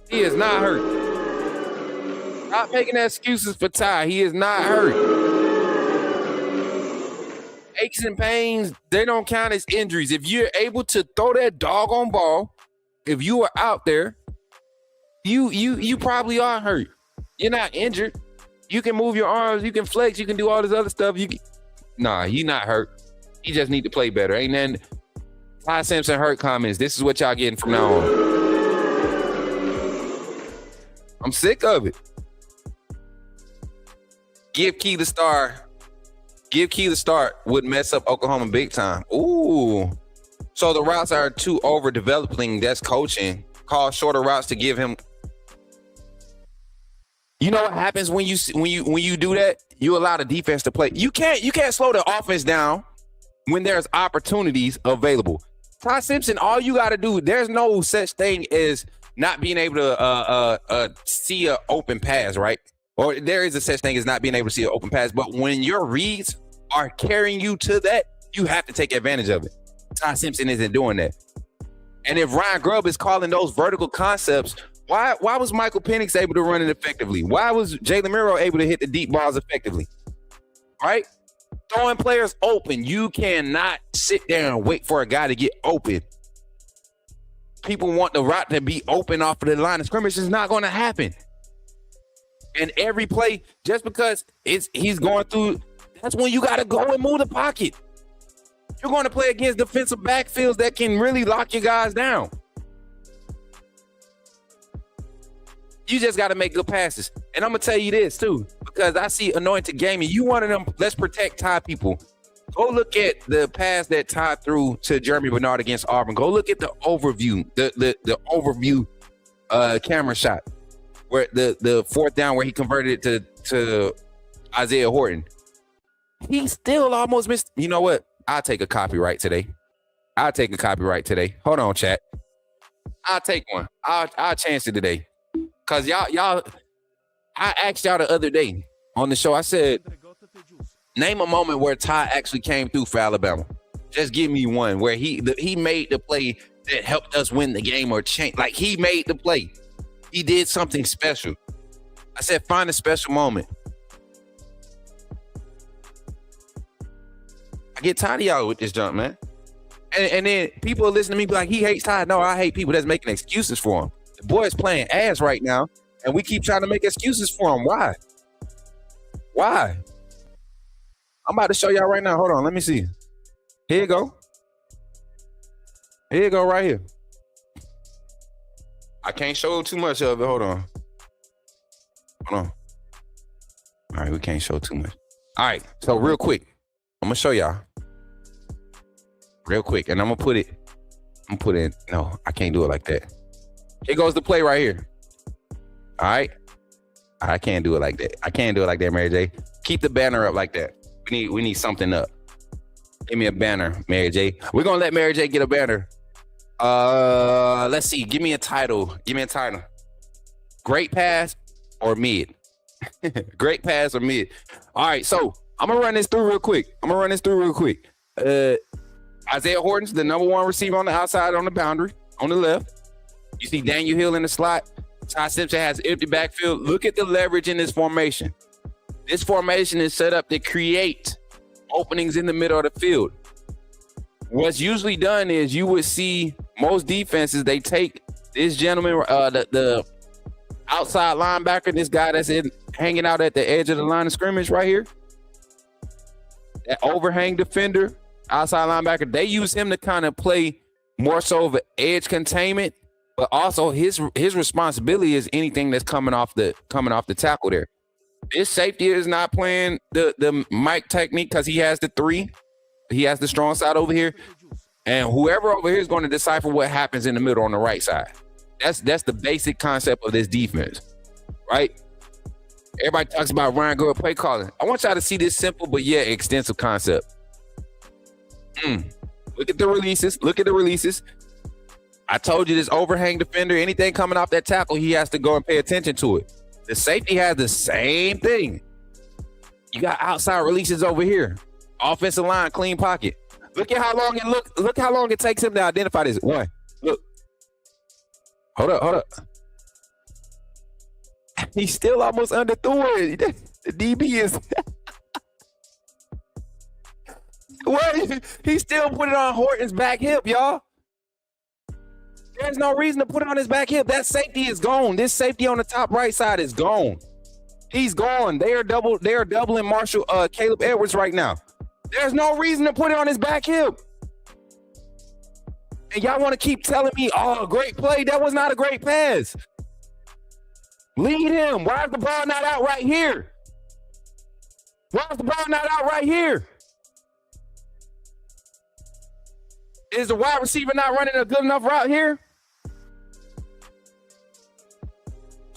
He is not hurt. Stop making excuses for Ty. He is not hurt. Aches and pains, they don't count as injuries. If you're able to throw that doggone ball, if you are out there, you probably are hurt. You're not injured. You can move your arms, you can flex, you can do all this other stuff. Nah, you're not hurt. You just need to play better. Ain't nothing. Ty Simpson hurt comments. This is what y'all getting from now on. I'm sick of it. Give Key the start would mess up Oklahoma big time. Ooh. So the routes are too overdeveloping. That's coaching. Call shorter routes to give him. You know what happens when you do that? You allow the defense to play. You can't slow the offense down when there's opportunities available. Ty Simpson, all you got to do, there's no such thing as not being able to see an open pass, right? Or there is a such thing as not being able to see an open pass. But when your reads are carrying you to that, you have to take advantage of it. Ty Simpson isn't doing that. And if Ryan Grubb is calling those vertical concepts, why was Michael Penix able to run it effectively? Why was Jalen Miro able to hit the deep balls effectively? Right? Throwing players open. You cannot sit there and wait for a guy to get open. People want the route to be open off of the line of scrimmage. It's not going to happen. And every play, just because he's going through, that's when you got to go and move the pocket. You're going to play against defensive backfields that can really lock your guys down. You just got to make good passes. And I'm going to tell you this too, because I see Anointed Gaming. You one of them, let's protect Ty people. Go look at the pass that Ty threw to Jeremy Bernard against Auburn. Go look at the overview, the overview camera shot, where the fourth down where he converted it to Isaiah Horton. He still almost missed. You know what? I'll take a copyright today. Hold on, chat. I'll take one. I'll chance it today. Cause y'all, I asked y'all the other day on the show. I said, name a moment where Ty actually came through for Alabama. Just give me one where he made the play that helped us win the game or change. Like he made the play. He did something special. I said, find a special moment. I get tired of y'all with this junk, man. And then people listen to me be like, he hates Ty. No, I hate people that's making excuses for him. The boy is playing ass right now, and we keep trying to make excuses for him. Why? I'm about to show y'all right now. Hold on, let me see. Here you go. Right here. I can't show too much of it. Hold on. All right, we can't show too much. All right, so real quick, I'm gonna show y'all. Real quick, and I'm gonna put in. No, I can't do it like that. Here goes the play right here. All right. I can't do it like that. Mary J. Keep the banner up like that. We need something up. Give me a banner, Mary J. We're gonna let Mary J get a banner. Let's see. Give me a title. Great pass or mid? Great pass or mid? All right, so I'm gonna run this through real quick. Isaiah Horton's the number one receiver on the outside on the boundary, on the left. You see Daniel Hill in the slot. Ty Simpson has empty backfield. Look at the leverage in this formation. This formation is set up to create openings in the middle of the field. What's usually done is you would see most defenses, they take this gentleman, the outside linebacker, this guy that's hanging out at the edge of the line of scrimmage right here, that overhang defender, outside linebacker, they use him to kind of play more so of an edge containment, but also his responsibility is anything that's coming off the tackle there. This safety is not playing the Mike technique because he has the 3. He has the strong side over here. And whoever over here is going to decipher what happens in the middle on the right side. That's the basic concept of this defense, right? Everybody talks about Ryan Gore play calling. I want y'all to see this simple but yet extensive concept. Look at the releases. Look at the releases. I told you this overhang defender, anything coming off that tackle, he has to go and pay attention to it. The safety has the same thing. You got outside releases over here. Offensive line, clean pocket. Look at how long look how long it takes him to identify this. One. Look. Hold up. He's still almost underthrew it. The DB is what? He still put it on Horton's back hip, y'all. There's no reason to put it on his back hip. That safety is gone. This safety on the top right side is gone. He's gone. They are doubling Marshall Caleb Edwards right now. There's no reason to put it on his back hip. And y'all want to keep telling me, oh, great play. That was not a great pass. Lead him. Why is the ball not out right here? Why is the ball not out right here? Is the wide receiver not running a good enough route here?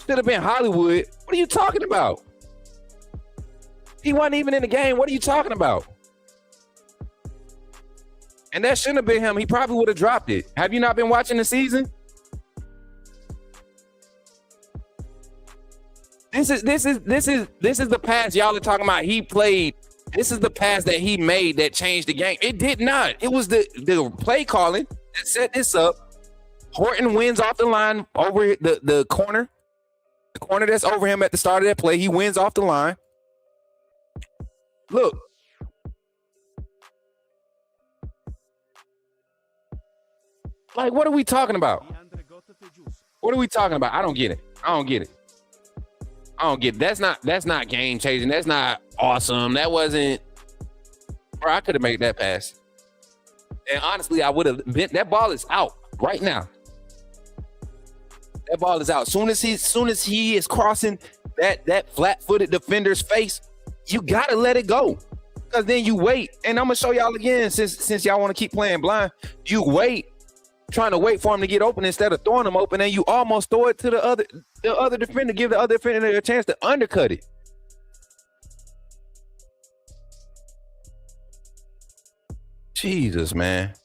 Should have been Hollywood. What are you talking about? He wasn't even in the game. What are you talking about? And that shouldn't have been him. He probably would have dropped it. Have you not been watching the season? This is the pass y'all are talking about. He played. This is the pass that he made that changed the game. It did not. It was the play calling that set this up. Horton wins off the line over the corner. The corner that's over him at the start of that play. He wins off the line. Look. Like, what are we talking about? What are we talking about? I don't get it. That's not game changing. That's not awesome. That wasn't, bro, I could have made that pass. And honestly, I would have been. That ball is out right now. That ball is out. Soon as he is crossing that flat-footed defender's face, you gotta let it go. Because then you wait. And I'm gonna show y'all again, since y'all want to keep playing blind, you wait. Trying to wait for him to get open instead of throwing him open, and you almost throw it to the other defender, give the other defender a chance to undercut it. Jesus, man.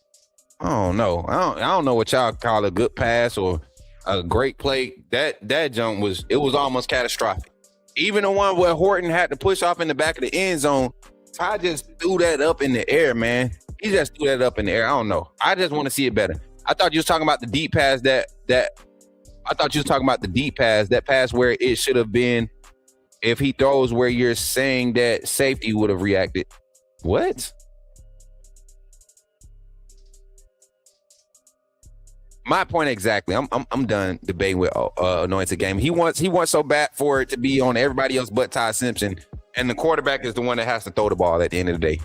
I don't know. I don't know what y'all call a good pass or a great play. That jump was almost catastrophic. Even the one where Horton had to push off in the back of the end zone, Ty just threw that up in the air, man. He just threw that up in the air. I don't know. I just want to see it better. I thought you was talking about the deep pass that pass where it should have been if he throws where you're saying that safety would have reacted. What? My point exactly. I'm done debating with Anointed Game. He wants so bad for it to be on everybody else but Ty Simpson, and the quarterback is the one that has to throw the ball at the end of the day.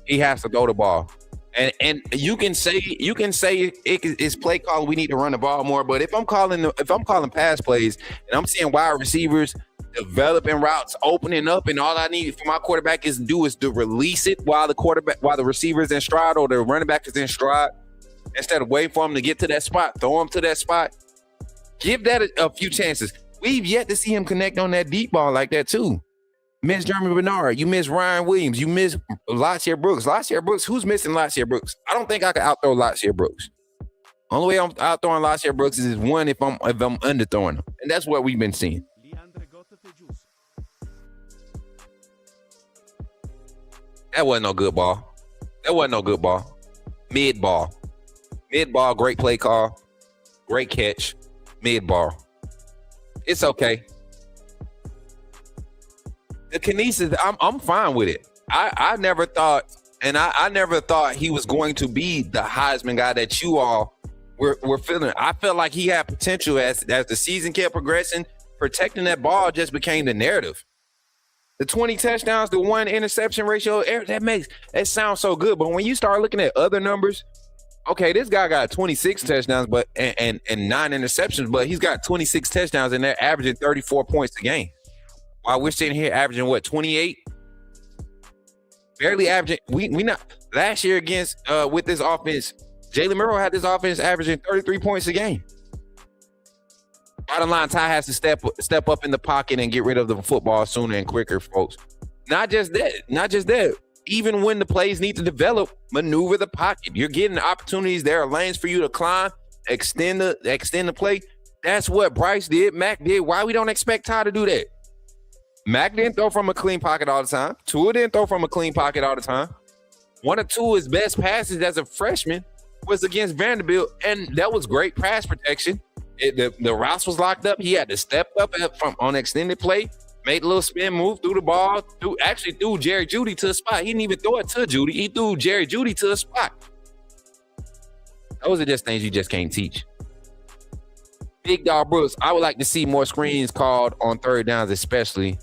He has to throw the ball. And you can say it's play call. We need to run the ball more. But if I'm calling pass plays and I'm seeing wide receivers developing routes, opening up, and all I need for my quarterback is to release it while the receiver is in stride or the running back is in stride, instead of waiting for him to get to that spot, throw him to that spot. Give that a few chances. We've yet to see him connect on that deep ball like that too. Miss Jeremy Bernard, you miss Ryan Williams, you miss Latsier Brooks. Latsier Brooks, who's missing Latsier Brooks? I don't think I can outthrow Latsier Brooks. Only way I'm outthrowing Latsier Brooks is one if I'm underthrowing him. And that's what we've been seeing. That wasn't no good ball. Mid ball, great play call. Great catch. Mid ball. It's okay. The kinesis, I'm fine with it. I never thought, and I never thought he was going to be the Heisman guy that you all were feeling. I felt like he had potential as the season kept progressing. Protecting that ball just became the narrative. The 20 touchdowns to 1 interception ratio, that sounds so good. But when you start looking at other numbers, okay, this guy got 26 touchdowns, but and 9 interceptions, but he's got 26 touchdowns and they're averaging 34 points a game. While we're sitting here averaging 28? Barely averaging. We not last year against with this offense. Jalen Murrow had this offense averaging 33 points a game. Bottom line, Ty has to step up in the pocket and get rid of the football sooner and quicker, folks. Not just that. Even when the plays need to develop, maneuver the pocket. You're getting opportunities. There are lanes for you to climb, extend the play. That's what Bryce did, Mac did. Why we don't expect Ty to do that? Mac didn't throw from a clean pocket all the time. Tua didn't throw from a clean pocket all the time. One of Tua's best passes as a freshman was against Vanderbilt, and that was great pass protection. The routes was locked up. He had to step up on extended play, made a little spin move, threw the ball, threw Jerry Jeudy to a spot. He didn't even throw it to Jeudy. He threw Jerry Jeudy to a spot. Those are just things you just can't teach. Big Dog Brooks, I would like to see more screens called on third downs, especially.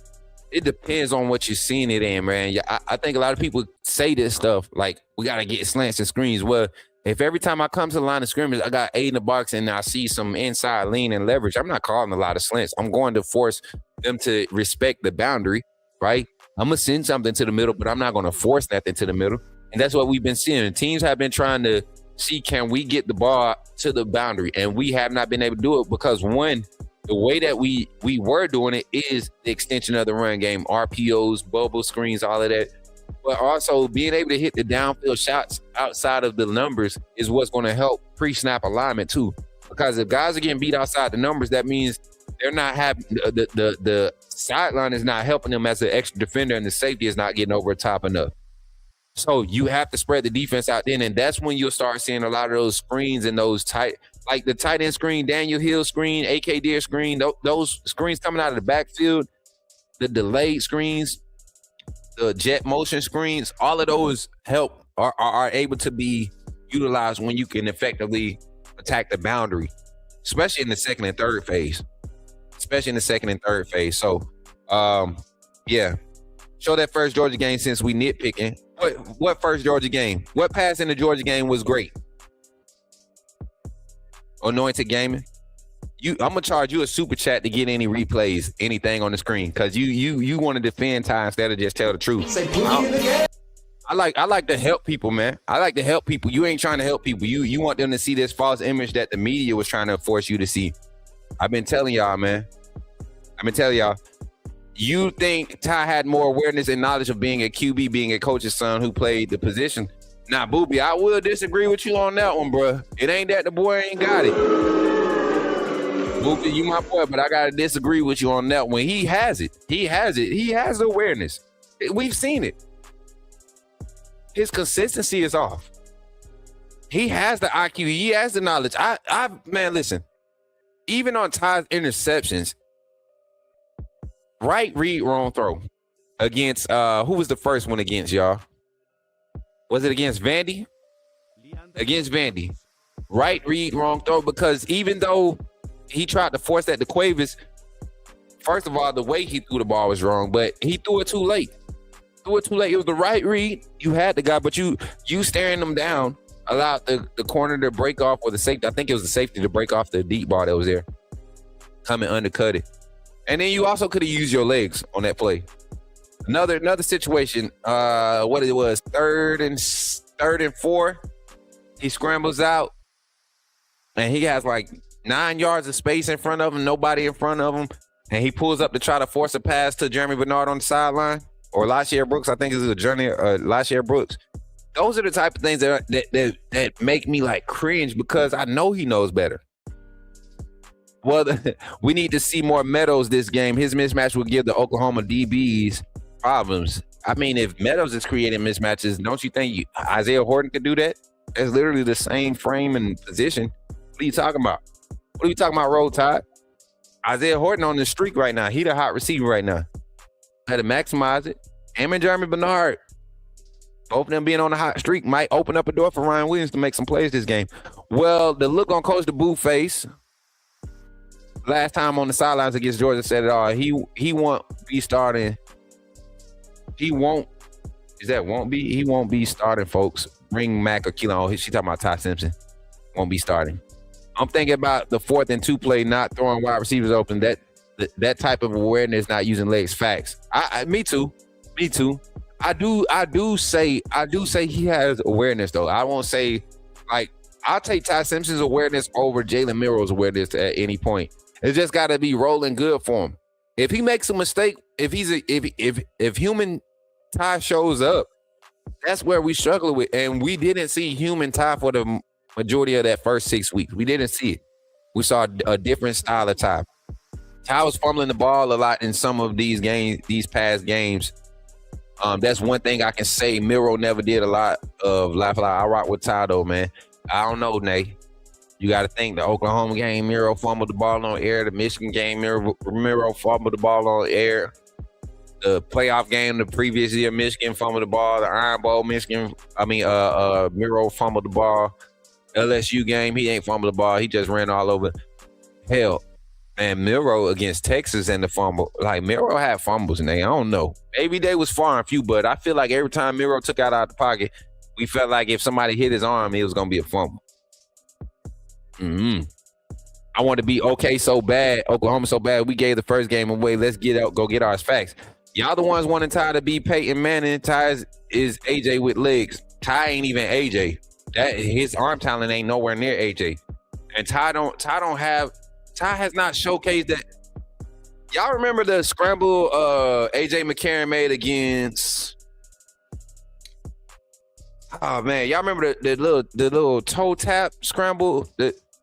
It depends on what you're seeing it in, man. I think a lot of people say this stuff like, we got to get slants and screens. Well, if every time I come to the line of scrimmage, I got 8 in the box and I see some inside lean and leverage, I'm not calling a lot of slants. I'm going to force them to respect the boundary, right? I'm going to send something to the middle, but I'm not going to force nothing to the middle. And that's what we've been seeing. Teams have been trying to see, can we get the ball to the boundary? And we have not been able to do it because, one, the way that we were doing it is the extension of the run game, RPOs, bubble screens, all of that. But also being able to hit the downfield shots outside of the numbers is what's going to help pre-snap alignment too. Because if guys are getting beat outside the numbers, that means they're not having the sideline is not helping them as an extra defender, and the safety is not getting over the top enough. So you have to spread the defense out then, and that's when you'll start seeing a lot of those screens and those tight, like the tight end screen, Daniel Hill screen, AK Deer screen, those screens coming out of the backfield, the delayed screens, the jet motion screens, all of those help are able to be utilized when you can effectively attack the boundary, especially in the second and third phase. So, yeah. Show that first Georgia game since we nitpicking. What first Georgia game? What pass in the Georgia game was great? Anointed Gaming. I'm gonna charge you a super chat to get any replays, anything on the screen, because you want to defend Ty instead of just tell the truth. I like to help people, man. I like to help people. You ain't trying to help people. You want them to see this false image that the media was trying to force you to see. I've been telling y'all, man. You think Ty had more awareness and knowledge of being a QB, being a coach's son who played the position? Nah, Boobie, I will disagree with you on that one, bro. It ain't that the boy ain't got it. Boobie, you my boy, but I got to disagree with you on that one. He has it. He has the awareness. We've seen it. His consistency is off. He has the IQ. He has the knowledge. Man, listen. Even on Ty's interceptions, right read, wrong throw against who was the first one against, y'all? Was it against Vandy? Against Vandy. Right read, wrong throw, because even though he tried to force that to Quavis, first of all, the way he threw the ball was wrong, but he threw it too late. It was the right read. You had the guy, but you staring them down allowed the corner to break off, or the safety. I think it was the safety to break off the deep ball that was there. Come and undercut it. And then you also could have used your legs on that play. Another situation, what it was, third and 4. He scrambles out, and he has like 9 yards of space in front of him, nobody in front of him, and he pulls up to try to force a pass to Jeremy Bernard on the sideline, or Lashier Brooks. I think it's a journey, Lashier Brooks. Those are the type of things that make me like cringe, because I know he knows better. Well, we need to see more Meadows this game. His mismatch will give the Oklahoma DBs problems. I mean, if Meadows is creating mismatches, don't you think Isaiah Horton could do that? It's literally the same frame and position. What are you talking about? What are you talking about, Roll Tide? Isaiah Horton on the streak right now. He the hot receiver right now. Had to maximize it. Him and Jeremy Bernard, both of them being on the hot streak, might open up a door for Ryan Williams to make some plays this game. Well, the look on Coach DeBoer face last time on the sidelines against Georgia said it all. He won't be starting. He won't be starting, folks. Bring Mac or Keelan. She talking about Ty Simpson. Won't be starting. I'm thinking about the 4th and 2 play, not throwing wide receivers open. That type of awareness, not using legs. Facts. Me too. I do say he has awareness though. I won't say like I'll take Ty Simpson's awareness over Jalen Milroe's awareness at any point. It's just got to be rolling good for him. If he makes a mistake, if human Ty shows up, that's where we struggle with. And we didn't see human Ty for the majority of that first 6 weeks. We didn't see it. We saw a different style of Ty. Ty was fumbling the ball a lot in some of these past games. That's one thing I can say. Milroe never did a lot of life. I rock with Ty though, man. I don't know, Nate. You got to think the Oklahoma game, Milroe fumbled the ball on air. The Michigan game, Milroe fumbled the ball on air. The playoff game the previous year, Michigan fumbled the ball. The Iron Bowl, Milroe fumbled the ball. LSU game, he ain't fumbled the ball. He just ran all over. Hell, man, Milroe against Texas and the fumble. Like, Milroe had fumbles, and I don't know. Maybe they was far and few, but I feel like every time Milroe took out the pocket, we felt like if somebody hit his arm, it was going to be a fumble. I want to be Oklahoma so bad. We gave the first game away. Let's go get ours. Facts. Y'all the ones wanting Ty to be Peyton Manning. Ty is AJ with legs. Ty ain't even AJ. His arm talent ain't nowhere near AJ. And Ty has not showcased that. Y'all remember the scramble AJ McCarron made against? Oh man, y'all remember the little toe tap scramble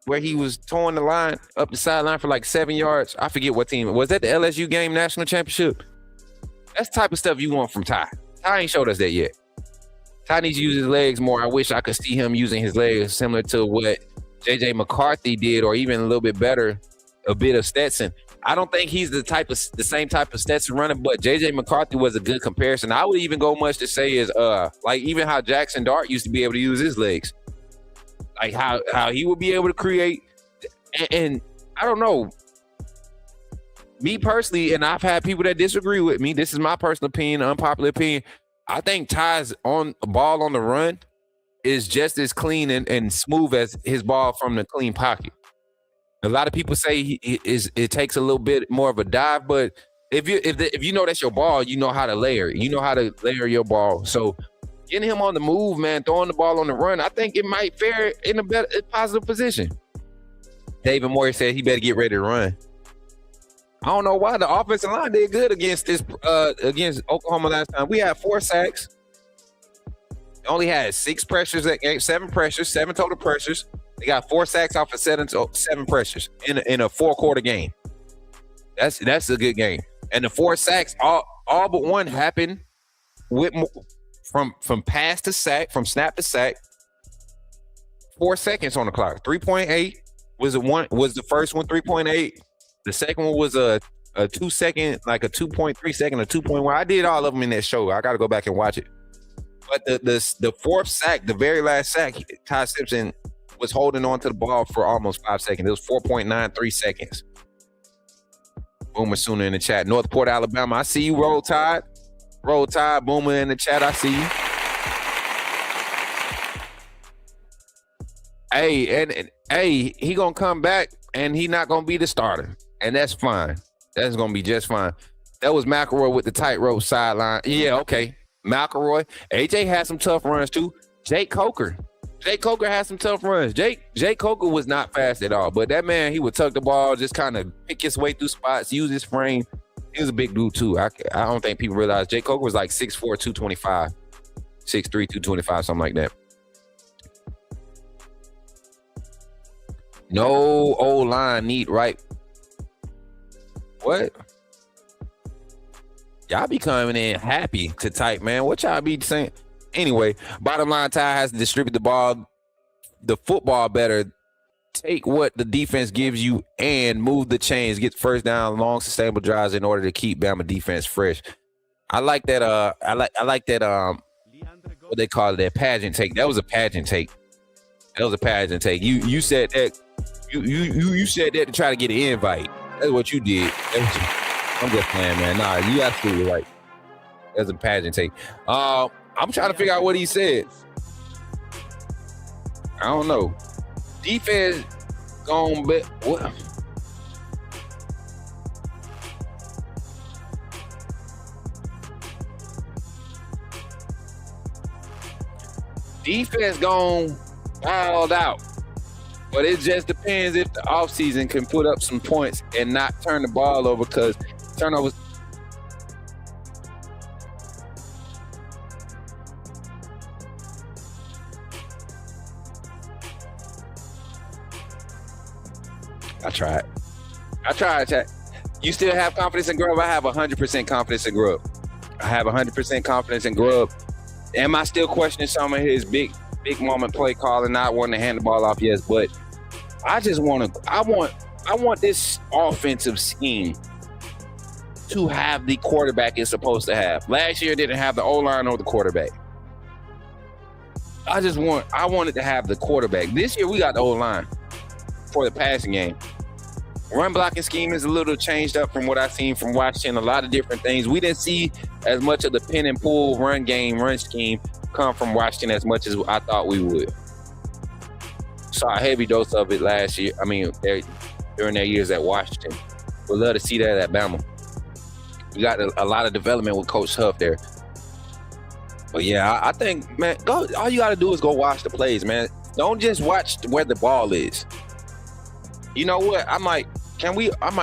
where he was towing the line up the sideline for like 7 yards? I forget what team. Was that the LSU game national championship? That's the type of stuff you want from Ty. Ty ain't showed us that yet. Ty needs to use his legs more. I wish I could see him using his legs similar to what J.J. McCarthy did, or even a little bit better, a bit of Stetson. I don't think he's the same type of Stetson runner, but J.J. McCarthy was a good comparison. I would even go much to say is like even how Jackson Dart used to be able to use his legs. Like how he would be able to create. And I don't know. Me personally, and I've had people that disagree with me. This is my personal opinion, unpopular opinion. I think Ty's on a ball on the run is just as clean and smooth as his ball from the clean pocket. A lot of people say it takes a little bit more of a dive, but if you know that's your ball, you know how to layer. You know how to layer your ball. So getting him on the move, man, throwing the ball on the run, I think it might fare in a positive position. David Moore said he better get ready to run. I don't know why the offensive line did good against Oklahoma last time. We had 4 sacks. Only had 6 pressures that game, 7 pressures, 7 total pressures. They got 4 sacks off of 7 pressures in a 4-quarter game. That's a good game. And the 4 sacks, all but one happened with from pass to sack, from snap to sack. 4 seconds on the clock. 3.8 was the first one. 3.8. The second one was a 2 second, like a 2.3 second, a 2.1. I did all of them in that show. I got to go back and watch it. But the 4th sack, the very last sack, Ty Simpson was holding on to the ball for almost 5 seconds. It was 4.93 seconds. Boomer Sooner in the chat. Northport, Alabama. I see you, Roll Tide. Roll Tide, Boomer in the chat. I see you. Hey, he gonna come back and he not gonna be the starter. And that's fine. That's going to be just fine. That was McElroy with the tightrope sideline. Yeah, okay. McElroy. AJ had some tough runs, too. Jake Coker had some tough runs. Jake Coker was not fast at all. But that man, he would tuck the ball, just kind of pick his way through spots, use his frame. He was a big dude, too. I don't think people realize Jake Coker was like 6'4", 225. 6'3", 225, something like that. No O-line need right. What? Y'all be coming in happy to type, man. What y'all be saying? Anyway, bottom line, Ty has to distribute the football better take what the defense gives you and move the chains, get first down, long sustainable drives in order to keep Bama defense fresh. I like that. I like that. What they call it, that pageant take. That was a pageant take. You said that. You said that to try to get an invite. That's what you did. I'm just playing, man. Nah, you absolutely right. That's a pageant take. I'm trying to figure out what he said. I don't know. Defense gone, but what? Defense gone wild out. But it just depends if the offseason can put up some points and not turn the ball over, because turnovers. I tried. You still have confidence in Grubb? I have 100% confidence in Grubb. Am I still questioning some of his big moment play calling, not wanting to hand the ball off? Yes, but I want this offensive scheme to have the quarterback it's supposed to have. Last year it didn't have the O-line or the quarterback. I wanted to have the quarterback. This year we got the O-line for the passing game. Run blocking scheme is a little changed up from what I've seen from Washington. A lot of different things. We didn't see as much of the pin and pull run scheme come from Washington as much as I thought we would. Saw a heavy dose of it last year. I mean, during their years at Washington. We'd love to see that at Bama. We got a lot of development with Coach Huff there. But yeah, I think, man, all you got to do is go watch the plays, man. Don't just watch where the ball is. You know what? I might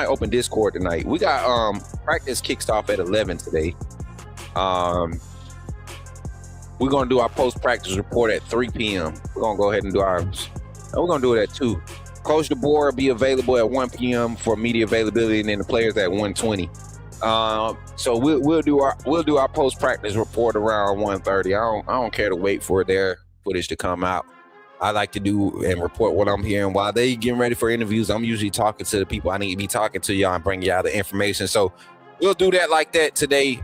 open Discord tonight. We got practice kicks off at 11 today. We're gonna do our post-practice report at 3 p.m. We're gonna go ahead and do ours. And we're gonna do it at 2. Coach DeBoer will be available at 1 p.m. for media availability, and then the players at 1:20. So we'll do our post-practice report around 1:30. I don't care to wait for their footage to come out. I like to do and report what I'm hearing while they getting ready for interviews. I'm usually talking to the people I need to be talking to, y'all, and bringing y'all the information. So we'll do that like that today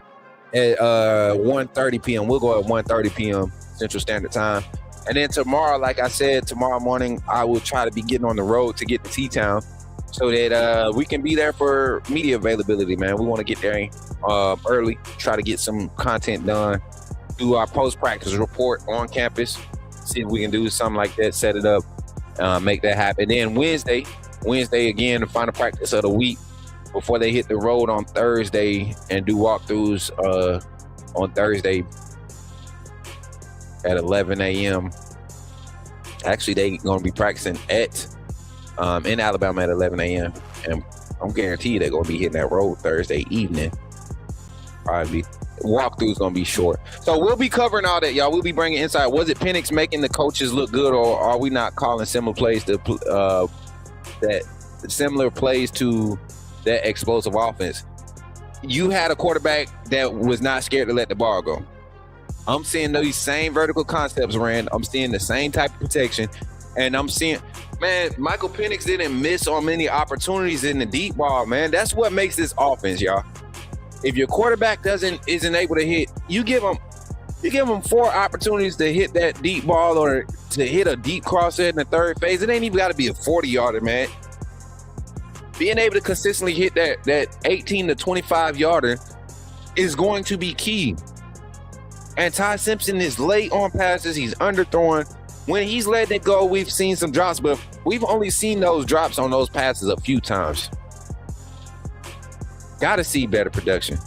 at 1:30 p.m. We'll go at 1:30 p.m. Central Standard Time. And then tomorrow, like I said, tomorrow morning, I will try to be getting on the road to get to T-Town so that we can be there for media availability, man. We want to get there early, try to get some content done, do our post-practice report on campus, see if we can do something like that, set it up, make that happen. Then Wednesday again, the final practice of the week before they hit the road on Thursday and do walkthroughs on Thursday at 11 a.m. Actually, they going to be practicing in Alabama at 11 a.m. And I'm guaranteed they're going to be hitting that road Thursday evening. Probably. Walkthrough's gonna be short, so we'll be covering all that, y'all. We'll be bringing insight. Was it Penix making the coaches look good, or are we not calling similar plays to that explosive offense? You had a quarterback that was not scared to let the ball go. I'm seeing these same vertical concepts ran. I'm seeing the same type of protection, and I'm seeing, man, Michael Penix didn't miss on many opportunities in the deep ball, man. That's what makes this offense, y'all. If your quarterback isn't able to hit, you give them 4 opportunities to hit that deep ball or to hit a deep crosshead in the third phase. It ain't even got to be a 40-yarder, man. Being able to consistently hit that 18 to 25-yarder is going to be key. And Ty Simpson is late on passes. He's underthrowing. When he's letting it go, we've seen some drops, but we've only seen those drops on those passes a few times. Got to see better production.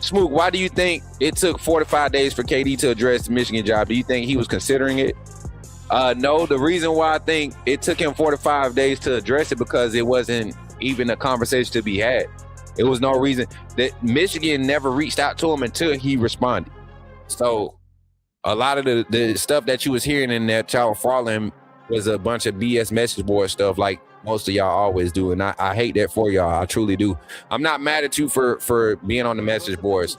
Smook, why do you think it took 4 to 5 days for KD to address the Michigan job? Do you think he was considering it? No, the reason why I think it took him 4 to 5 days to address it because it wasn't even a conversation to be had. It was no reason that Michigan never reached out to him until he responded. So a lot of the stuff that you was hearing in that child following was a bunch of BS message board stuff like most of y'all always do, and I hate that for y'all. I truly do. I'm not mad at you for being on the message boards.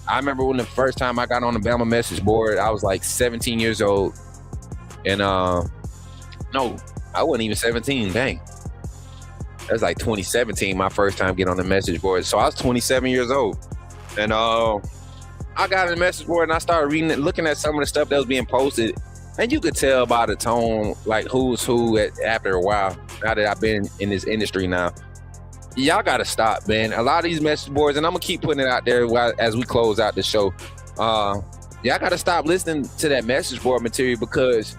I remember when the first time I got on the Bama message board, I was like 17 years old, and no, I wasn't even 17. Dang. That was like 2017, my first time getting on the message board. So I was 27 years old. And I got on the message board and I started reading it, looking at some of the stuff that was being posted. And you could tell by the tone, like who's who after a while, now that I've been in this industry now. Y'all got to stop, man. A lot of these message boards, and I'm going to keep putting it out there as we close out the show. Y'all got to stop listening to that message board material because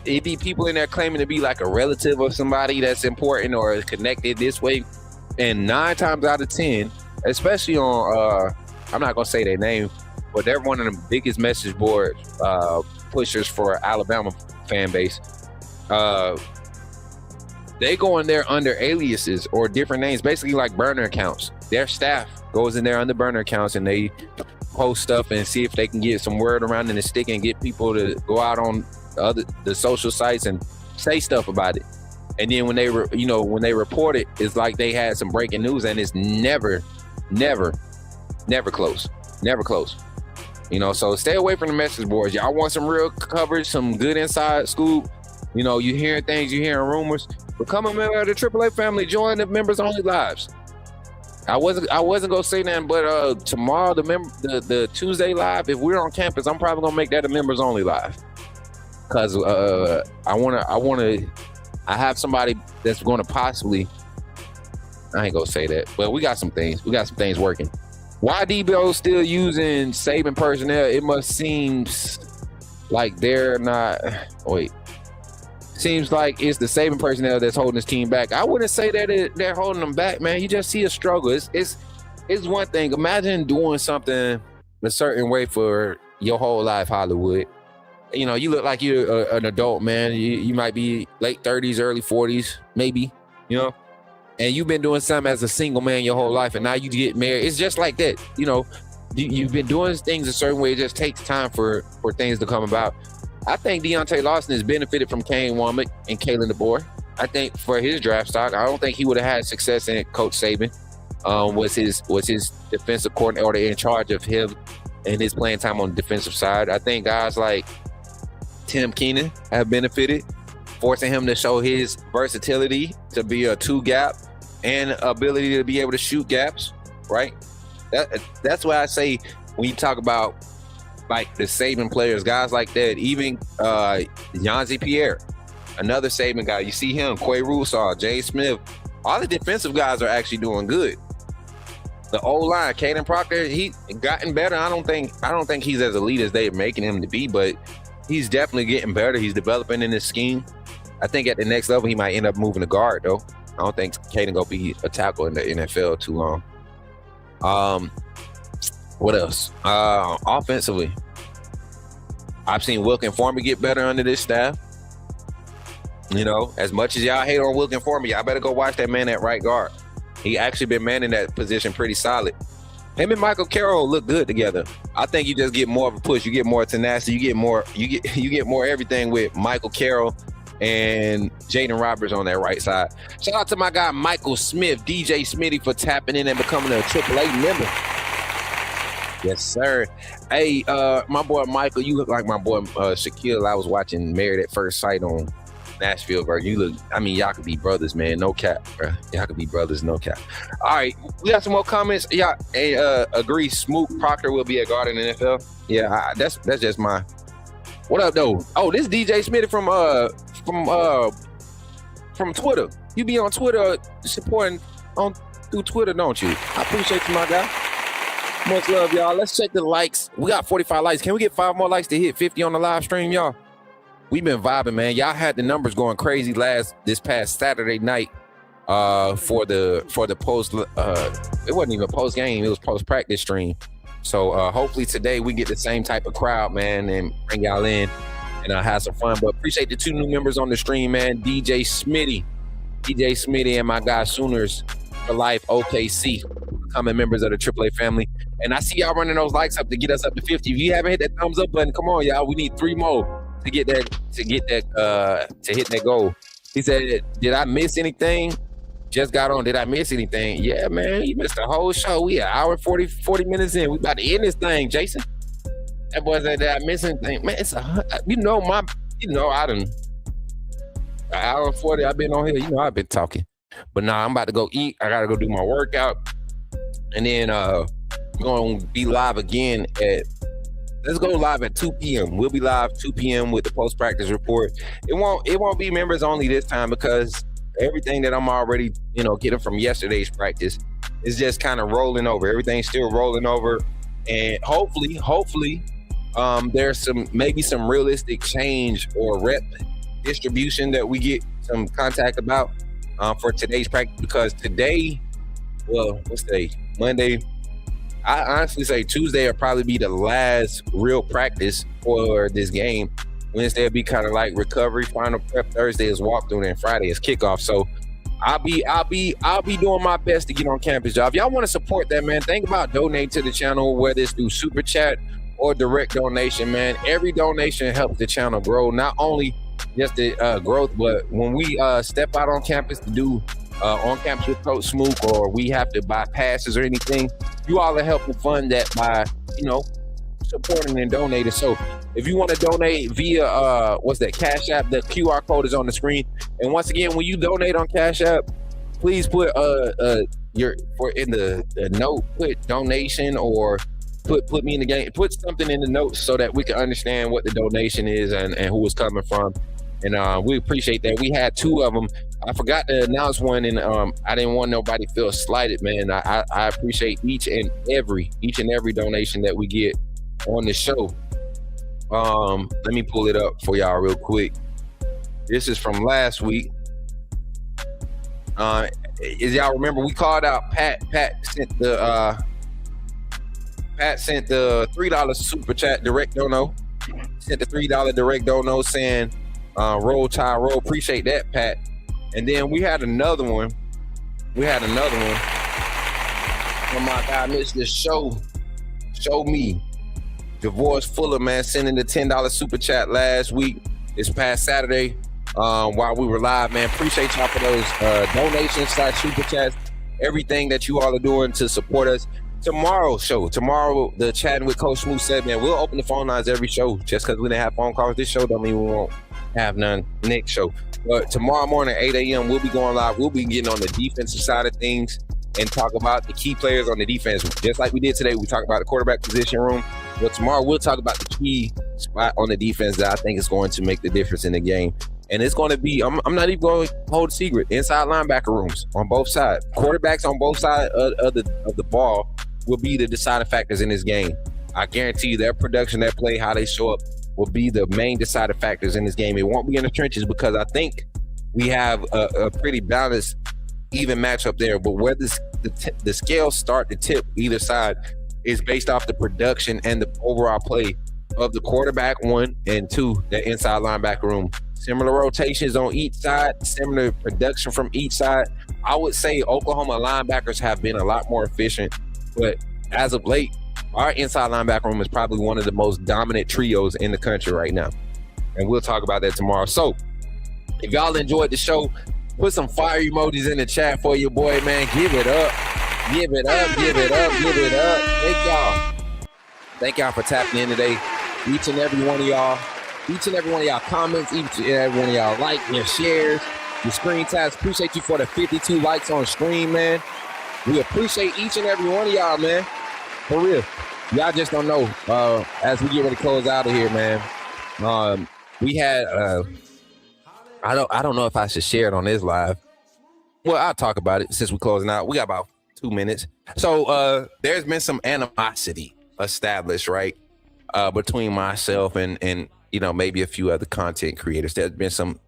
it be people in there claiming to be like a relative of somebody that's important or is connected this way. And 9 times out of 10, especially on, I'm not going to say their name, but they're one of the biggest message board pushers for Alabama fan base. They go in there under aliases or different names, basically like burner accounts. Their staff goes in there under burner accounts and they post stuff and see if they can get some word around in the stick and get people to go out on the social sites and say stuff about it. And then when they report it, it's like they had some breaking news, and it's never close. So stay away from the message boards. Y'all want some real coverage, some good inside scoop. You hearing things, you hearing rumors. Become a member of the AAA family. Join the members only lives. I wasn't gonna say that, but tomorrow the Tuesday live, if we're on campus, I'm probably gonna make that a members only live. Cause I have somebody that's going to possibly, I ain't gonna say that, but we got some things working. Why Debo still using Saban personnel? It must seem like they're not, seems like it's the Saban personnel that's holding this team back. I wouldn't say that they're holding them back, man. You just see a struggle. It's one thing. Imagine doing something a certain way for your whole life, Hollywood. You look like you're an adult, man. You might be late 30s, early 40s, maybe, and you've been doing something as a single man your whole life, and now you get married. It's just like that. You've been doing things a certain way. It just takes time for things to come about. I think Deontay Lawson has benefited from Kane Womack and Kalen DeBoer. I think for his draft stock, I don't think he would have had success in Coach Saban. Was his defensive coordinator in charge of him and his playing time on the defensive side. I think guys like Tim Keenan have benefited, forcing him to show his versatility to be a 2-gap and ability to be able to shoot gaps, right? That's why I say when you talk about like the Saban players, guys like that, even Yanzi Pierre, another Saban guy, you see him, Quay Russaw, Jay Smith, all the defensive guys are actually doing good. The O-line, Caden Proctor, he gotten better. I don't think he's as elite as they're making him to be, but he's definitely getting better. He's developing in his scheme. I think at the next level, he might end up moving to guard, though. I don't think Caden gonna be a tackle in the NFL too long. What else? Offensively, I've seen Wilkin Former get better under this staff. As much as y'all hate on Wilkin Former, y'all better go watch that man at right guard. He actually been manning that position pretty solid. Him and Michael Carroll look good together. I think you just get more of a push. You get more tenacity. You get more everything with Michael Carroll and Jaden Roberts on that right side. Shout out to my guy Michael Smith, DJ Smitty, for tapping in and becoming a AAA member. Yes, sir. Hey, my boy Michael, you look like my boy Shaquille. I was watching Married at First Sight on Nashville, bro. Y'all could be brothers, man. No cap, bro. Y'all could be brothers, no cap. All right, we got some more comments. Yeah, agree. Smook Proctor will be a guard in the NFL. Yeah, that's just my. What up, though? Oh, this DJ Smitty from Twitter. You be on Twitter supporting through Twitter, don't you? I appreciate you, my guy. Much love, y'all. Let's check the likes. We got 45 likes. Can we get 5 more likes to hit 50 on the live stream, y'all? We've been vibing, man. Y'all had the numbers going crazy this past Saturday night for the post. It wasn't even post game. It was post practice stream. So hopefully today we get the same type of crowd, man, and bring y'all in and have some fun. But appreciate the 2 new members on the stream, man. DJ Smitty and my guy Sooners for Life OKC, becoming members of the AAA family. And I see y'all running those likes up to get us up to 50. If you haven't hit that thumbs up button, come on, y'all. We need 3 more to hit that goal. He said, did I miss anything? Just got on. Did I miss anything? Yeah, man, you missed the whole show. We an hour 40 minutes in. We about to end this thing, Jason. That boy said, did I miss anything? Man, it's I an hour and 40. I've been on here. You know, I've been talking. But now I'm about to go eat. I got to go do my workout. And then we're going to be live again let's go live at 2 p.m. We'll be live 2 p.m. with the post-practice report. It won't be members only this time because everything that I'm already, getting from yesterday's practice is just kind of rolling over. Everything's still rolling over. And hopefully, there's maybe some realistic change or rep distribution that we get some contact about for today's practice, because today, what's today? Monday. I honestly say Tuesday will probably be the last real practice for this game. Wednesday will be kind of like recovery, final prep. Thursday is walkthrough, and Friday is kickoff. So I'll be doing my best to get on campus, y'all. If y'all want to support that, man, think about donating to the channel, whether it's through super chat or direct donation, man. Every donation helps the channel grow, not only just the growth, but when we step out on campus to do on campus with Coach Smook, or we have to buy passes or anything, you all are helping fund that by, supporting and donating. So if you want to donate via Cash App, the QR code is on the screen. And once again, when you donate on Cash App, please put in the note, put donation, or put me in the game, put something in the notes so that we can understand what the donation is and who it's coming from. And we appreciate that. We had 2 of them. I forgot to announce one, and I didn't want nobody to feel slighted, man. I appreciate each and every donation that we get on the show. Let me pull it up for y'all real quick. This is from last week. As y'all remember, we called out Pat. Pat sent the $3 super chat direct dono. Sent the $3 direct dono saying, roll Tide roll. Appreciate that, Pat. And then we had another one. From my guy, Mr. Show Me. Divorce Fuller, man, sending the $10 super chat last week, this past Saturday, while we were live, man. Appreciate y'all for those donations / super chats, everything that you all are doing to support us. Tomorrow, the Chattin With Coach Smook said, man, we'll open the phone lines every show. Just because we didn't have phone calls this show don't mean we won't have none next show. But tomorrow morning, 8 a.m., we'll be going live. We'll be getting on the defensive side of things and talk about the key players on the defense. Just like we did today, we talked about the quarterback position room. But tomorrow, we'll talk about the key spot on the defense that I think is going to make the difference in the game. And it's going to be, I'm not even going to hold a secret, inside linebacker rooms on both sides. Quarterbacks on both sides of the ball will be the deciding factors in this game. I guarantee you their production, their play, how they show up will be the main deciding factors in this game. It won't be in the trenches because I think we have a pretty balanced, even matchup there. But where the scales start to tip either side is based off the production and the overall play of the quarterback, 1, and 2, the inside linebacker room. Similar rotations on each side, similar production from each side. I would say Oklahoma linebackers have been a lot more efficient, but as of late, our inside linebacker room is probably one of the most dominant trios in the country right now. And we'll talk about that tomorrow. So if y'all enjoyed the show, put some fire emojis in the chat for your boy, man. Give it up. Give it up. Give it up. Give it up. Thank y'all. Thank y'all for tapping in today. Each and every one of y'all comments, each and every one of y'all like, your shares, your screen taps. Appreciate you for the 52 likes on stream, man. We appreciate each and every one of y'all, man. For real. Y'all just don't know. As we get ready to close out of here, man. We had I don't know if I should share it on this live. Well, I'll talk about it since we're closing out. We got about 2 minutes. So there's been some animosity established, right? Between myself and maybe a few other content creators. There's been some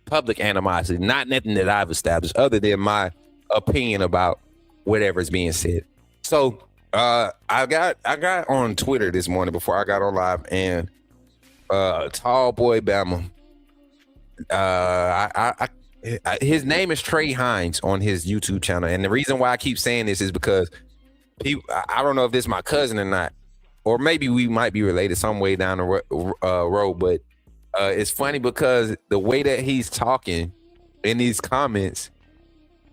public animosity, not nothing that I've established other than my opinion about whatever's being said. So I got on Twitter this morning before I got on live, and tall boy Bama, his name is Trey Hines on his YouTube channel, and the reason why I keep saying this is because I don't know if this is my cousin or not, or maybe we might be related some way down the road, but it's funny because the way that he's talking in these comments,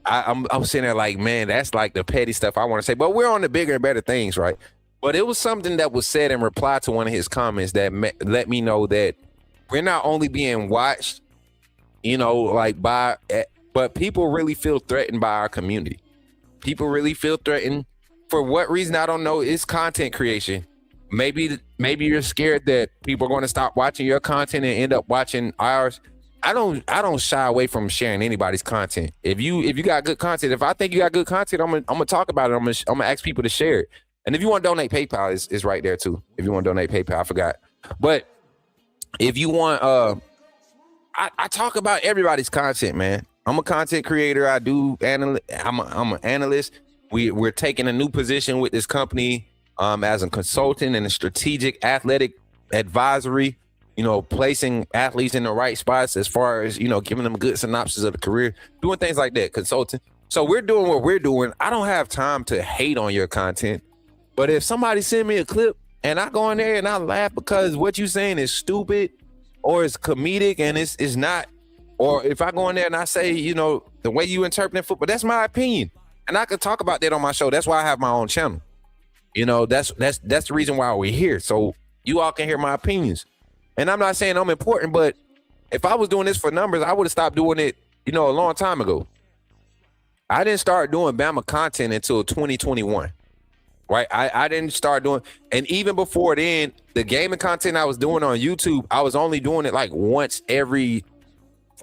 I'm sitting there like, man, that's like the petty stuff I want to say, but we're on the bigger and better things, right? But it was something that was said in reply to one of his comments that let me know that we're not only being watched but people really feel threatened by our community. People really feel threatened. For what reason, I don't know. It's content creation. Maybe you're scared that people are going to stop watching your content and end up watching ours. I don't shy away from sharing anybody's content. If you got good content, if I think you got good content, I'm gonna talk about it. I'm gonna ask people to share it. And if you want to donate, PayPal is right there too. If you want to donate PayPal, I forgot. But if you want, I talk about everybody's content, man. I'm a content creator. I'm an analyst. We're taking a new position with this company as a consultant and a strategic athletic advisory, placing athletes in the right spots as far as, giving them a good synopsis of the career, doing things like that, consulting. So we're doing what we're doing. I don't have time to hate on your content. But if somebody send me a clip and I go in there and I laugh because what you're saying is stupid or it's comedic and it's not, or if I go in there and I say, the way you interpret football, that's my opinion. And I could talk about that on my show. That's why I have my own channel. That's the reason why we're here. So you all can hear my opinions. And I'm not saying I'm important, but if I was doing this for numbers, I would have stopped doing it, a long time ago. I didn't start doing Bama content until 2021. Right. I didn't start doing, and even before then, the gaming content I was doing on YouTube, I was only doing it like once every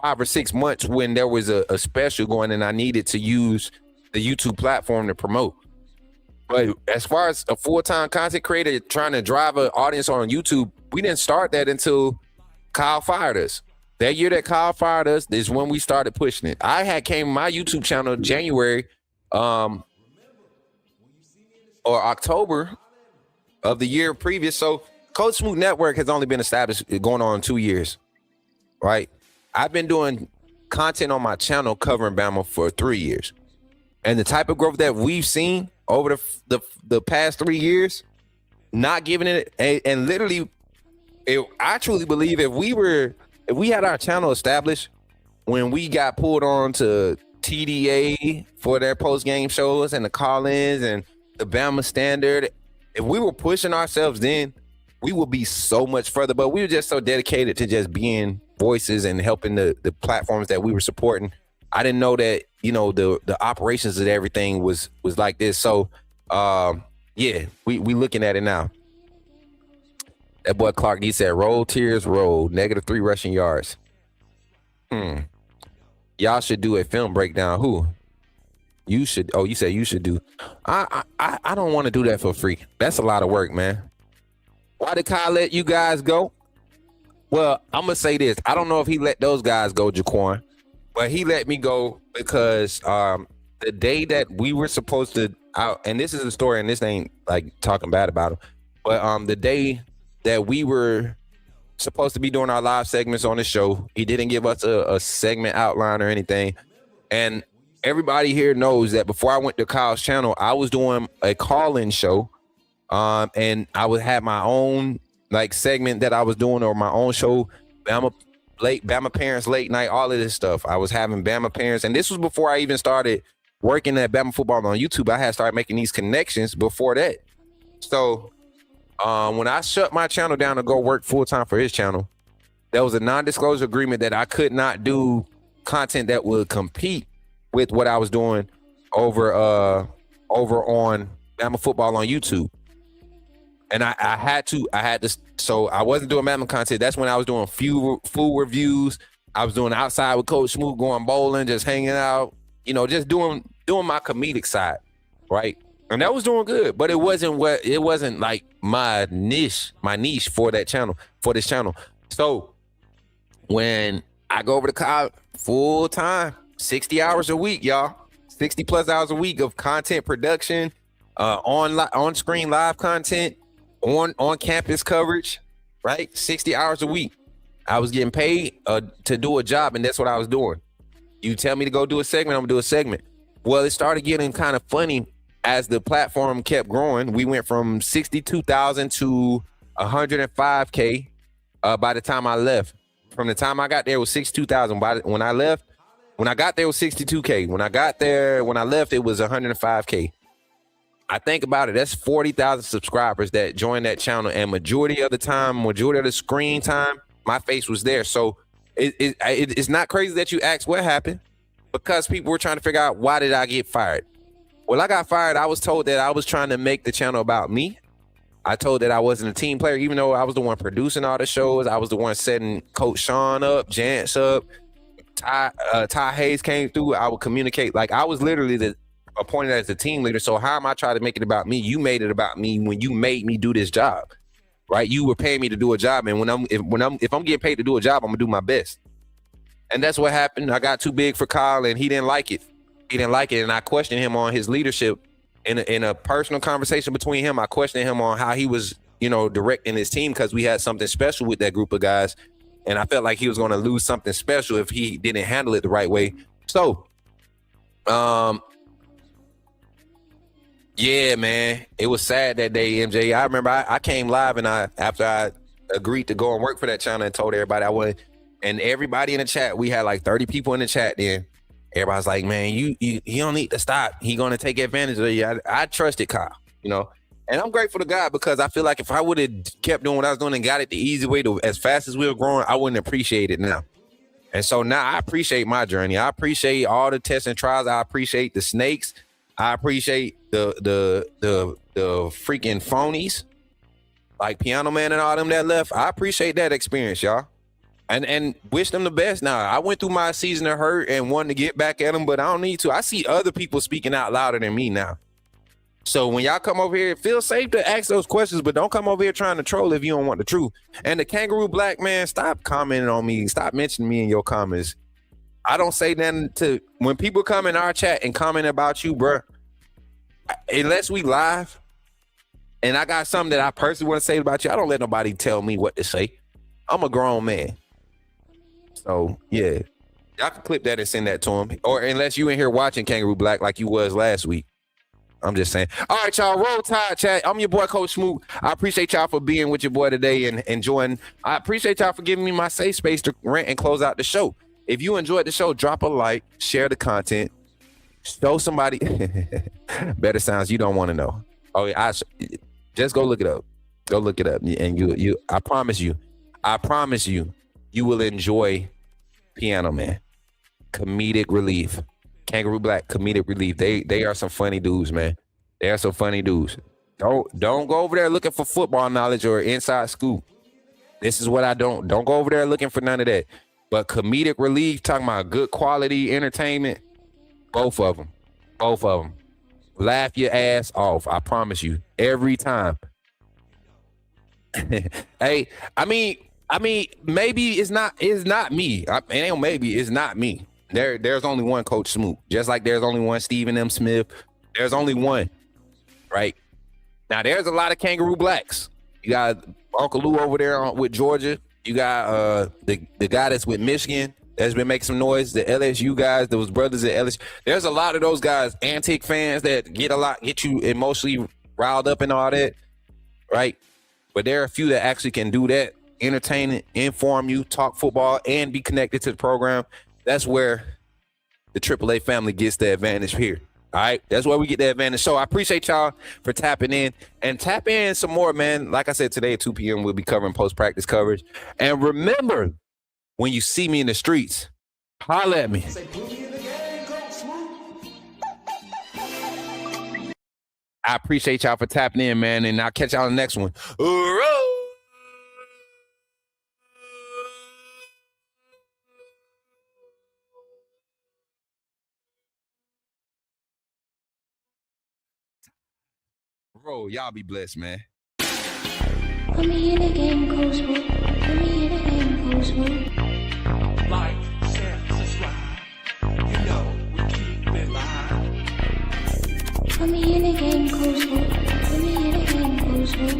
5 or 6 months when there was a special going and I needed to use the YouTube platform to promote. But as far as a full-time content creator trying to drive an audience on YouTube, we didn't start that until Kyle fired us. That year that Kyle fired us is when we started pushing it. I had came my YouTube channel January, or October of the year previous. So Coach Smook Network has only been established going on 2 years, right? I've been doing content on my channel covering Bama for 3 years. And the type of growth that we've seen over the past 3 years, not giving it, and literally, I truly believe if we had our channel established when we got pulled on to TDA for their post-game shows and the call-ins and the Bama Standard, if we were pushing ourselves then, we would be so much further. But we were just so dedicated to just being voices and helping the platforms that we were supporting. I didn't know that, the operations of everything was like this. So, we looking at it now. That boy Clark, he said, roll tears, roll, -3 rushing yards. Y'all should do a film breakdown. Who? You should. Oh, you said you should do. I don't want to do that for free. That's a lot of work, man. Why did Kyle let you guys go? Well, I'm gonna say this. I don't know if he let those guys go, Jaquan, but he let me go because the day that we were supposed to out, and this is a story, and this ain't like talking bad about him, but the day that we were supposed to be doing our live segments on the show, he didn't give us a segment outline or anything, and everybody here knows that before I went to Kyle's channel, I was doing a call-in show, and I would have my own like segment that I was doing, or my own show, Bama Parents Late Night, all of this stuff. I was having Bama Parents, and this was before I even started working at Bama Football on YouTube. I had started making these connections before that. So when I shut my channel down to go work full-time for his channel, there was a non-disclosure agreement that I could not do content that would compete with what I was doing over on Bama Football on YouTube. And I had to, so I wasn't doing Bama content. That's when I was doing food reviews. I was doing outside with Coach Smook, going bowling, just hanging out, just doing my comedic side, right? And that was doing good, but it wasn't like my niche for that channel, for this channel. So when I go over to college full time, 60 hours a week, y'all, 60 plus hours a week of content production, on screen live content, on campus coverage, right? 60 hours a week. I was getting paid to do a job, and that's what I was doing. You tell me to go do a segment, I'm gonna do a segment. Well, it started getting kind of funny as the platform kept growing. We went from 62,000 to 105K by the time I left. From the time I got there, it was 62,000. When I left, when I got there, it was 62K. When I left, it was 105K. I think about it, that's 40,000 subscribers that joined that channel, and majority of the time, majority of the screen time, my face was there. So It's not crazy that you asked what happened, because people were trying to figure out, why did I get fired? Well, I got fired. I was told that I was trying to make the channel about me. I told that I wasn't a team player, even though I was the one producing all the shows. I was the one setting Coach Sean up, Jance up. Ty Hayes came through. I would communicate. Like, I was literally appointed as the team leader. So how am I trying to make it about me? You made it about me when you made me do this job, right? You were paying me to do a job, and if I'm getting paid to do a job, I'm gonna do my best. And that's what happened. I got too big for Kyle, and he didn't like it. And I questioned him on his leadership in a personal conversation between him. I questioned him on how he was, directing his team, because we had something special with that group of guys. And I felt like he was going to lose something special if he didn't handle it the right way. So, yeah, man, it was sad that day, MJ. I remember I came live, and after I agreed to go and work for that channel and told everybody I would, and everybody in the chat, we had like 30 people in the chat then. Everybody's like, man, you don't need to stop. He going to take advantage of you. I trusted Kyle, And I'm grateful to God, because I feel like if I would have kept doing what I was doing and got it the easy way, as fast as we were growing, I wouldn't appreciate it now. And so now I appreciate my journey. I appreciate all the tests and trials. I appreciate the snakes. I appreciate the freaking phonies, like Piano Man and all them that left. I appreciate that experience, y'all. And wish them the best. Now, I went through my season of hurt and wanted to get back at them, but I don't need to. I see other people speaking out louder than me now. So when y'all come over here, feel safe to ask those questions, but don't come over here trying to troll if you don't want the truth. And the Kangaroo Black, man, stop commenting on me. Stop mentioning me in your comments. I don't say nothing to, when people come in our chat and comment about you, bro, unless we live and I got something that I personally want to say about you, I don't let nobody tell me what to say. I'm a grown man. So, yeah, y'all can clip that and send that to him. Or unless you in here watching Kangaroo Black like you was last week. I'm just saying. All right, y'all, roll tide, chat. I'm your boy, Coach Smook. I appreciate y'all for being with your boy today and enjoying. I appreciate y'all for giving me my safe space to rant and close out the show. If you enjoyed the show, drop a like, share the content, show somebody. Better sounds you don't want to know. Oh, yeah, just go look it up. Go look it up. And you, I promise you, you will enjoy Piano Man. Comedic relief. Kangaroo Black, comedic relief. They are some funny dudes, man. They are some funny dudes. Don't go over there looking for football knowledge or inside scoop. This is what I don't go over there looking for none of that. But comedic relief, talking about good quality entertainment, both of them. Laugh your ass off. I promise you, every time. Hey, I mean, maybe it's not me. It's not me. There's only one Coach Smook. Just like there's only one Stephen M. Smith. There's only one, right? Now, there's a lot of Kangaroo Blacks. You got Uncle Lou over there with Georgia. You got the guy that's with Michigan that's been making some noise. The LSU guys, those brothers at LSU. There's a lot of those guys, antique fans that get you emotionally riled up and all that, right? But there are a few that actually can do that, entertain it, inform you, talk football, and be connected to the program. That's where the AAA family gets the advantage here. All right, that's where we get the advantage. So I appreciate y'all for tapping in, and tap in some more, man. Like I said, today at 2 p.m. we'll be covering post-practice coverage. And remember, when you see me in the streets, holler at me. Say, put me in the game, Coach Smook. I appreciate y'all for tapping in, man, and I'll catch y'all on the next one. Bro, y'all be blessed, man. Put me in the game, Coach Smook. Put me in the game, Coach Smook. Like, share, subscribe. You know we keep it live. Put me in the game, Coach Smook. Put me in the game, Coach Smook.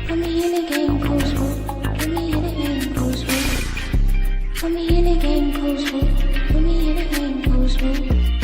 Put me in the game, Coach Smook. Put me in the game, Coach Smook. Put me in the game, Coach Smook. Put me in the game, Coach Smook.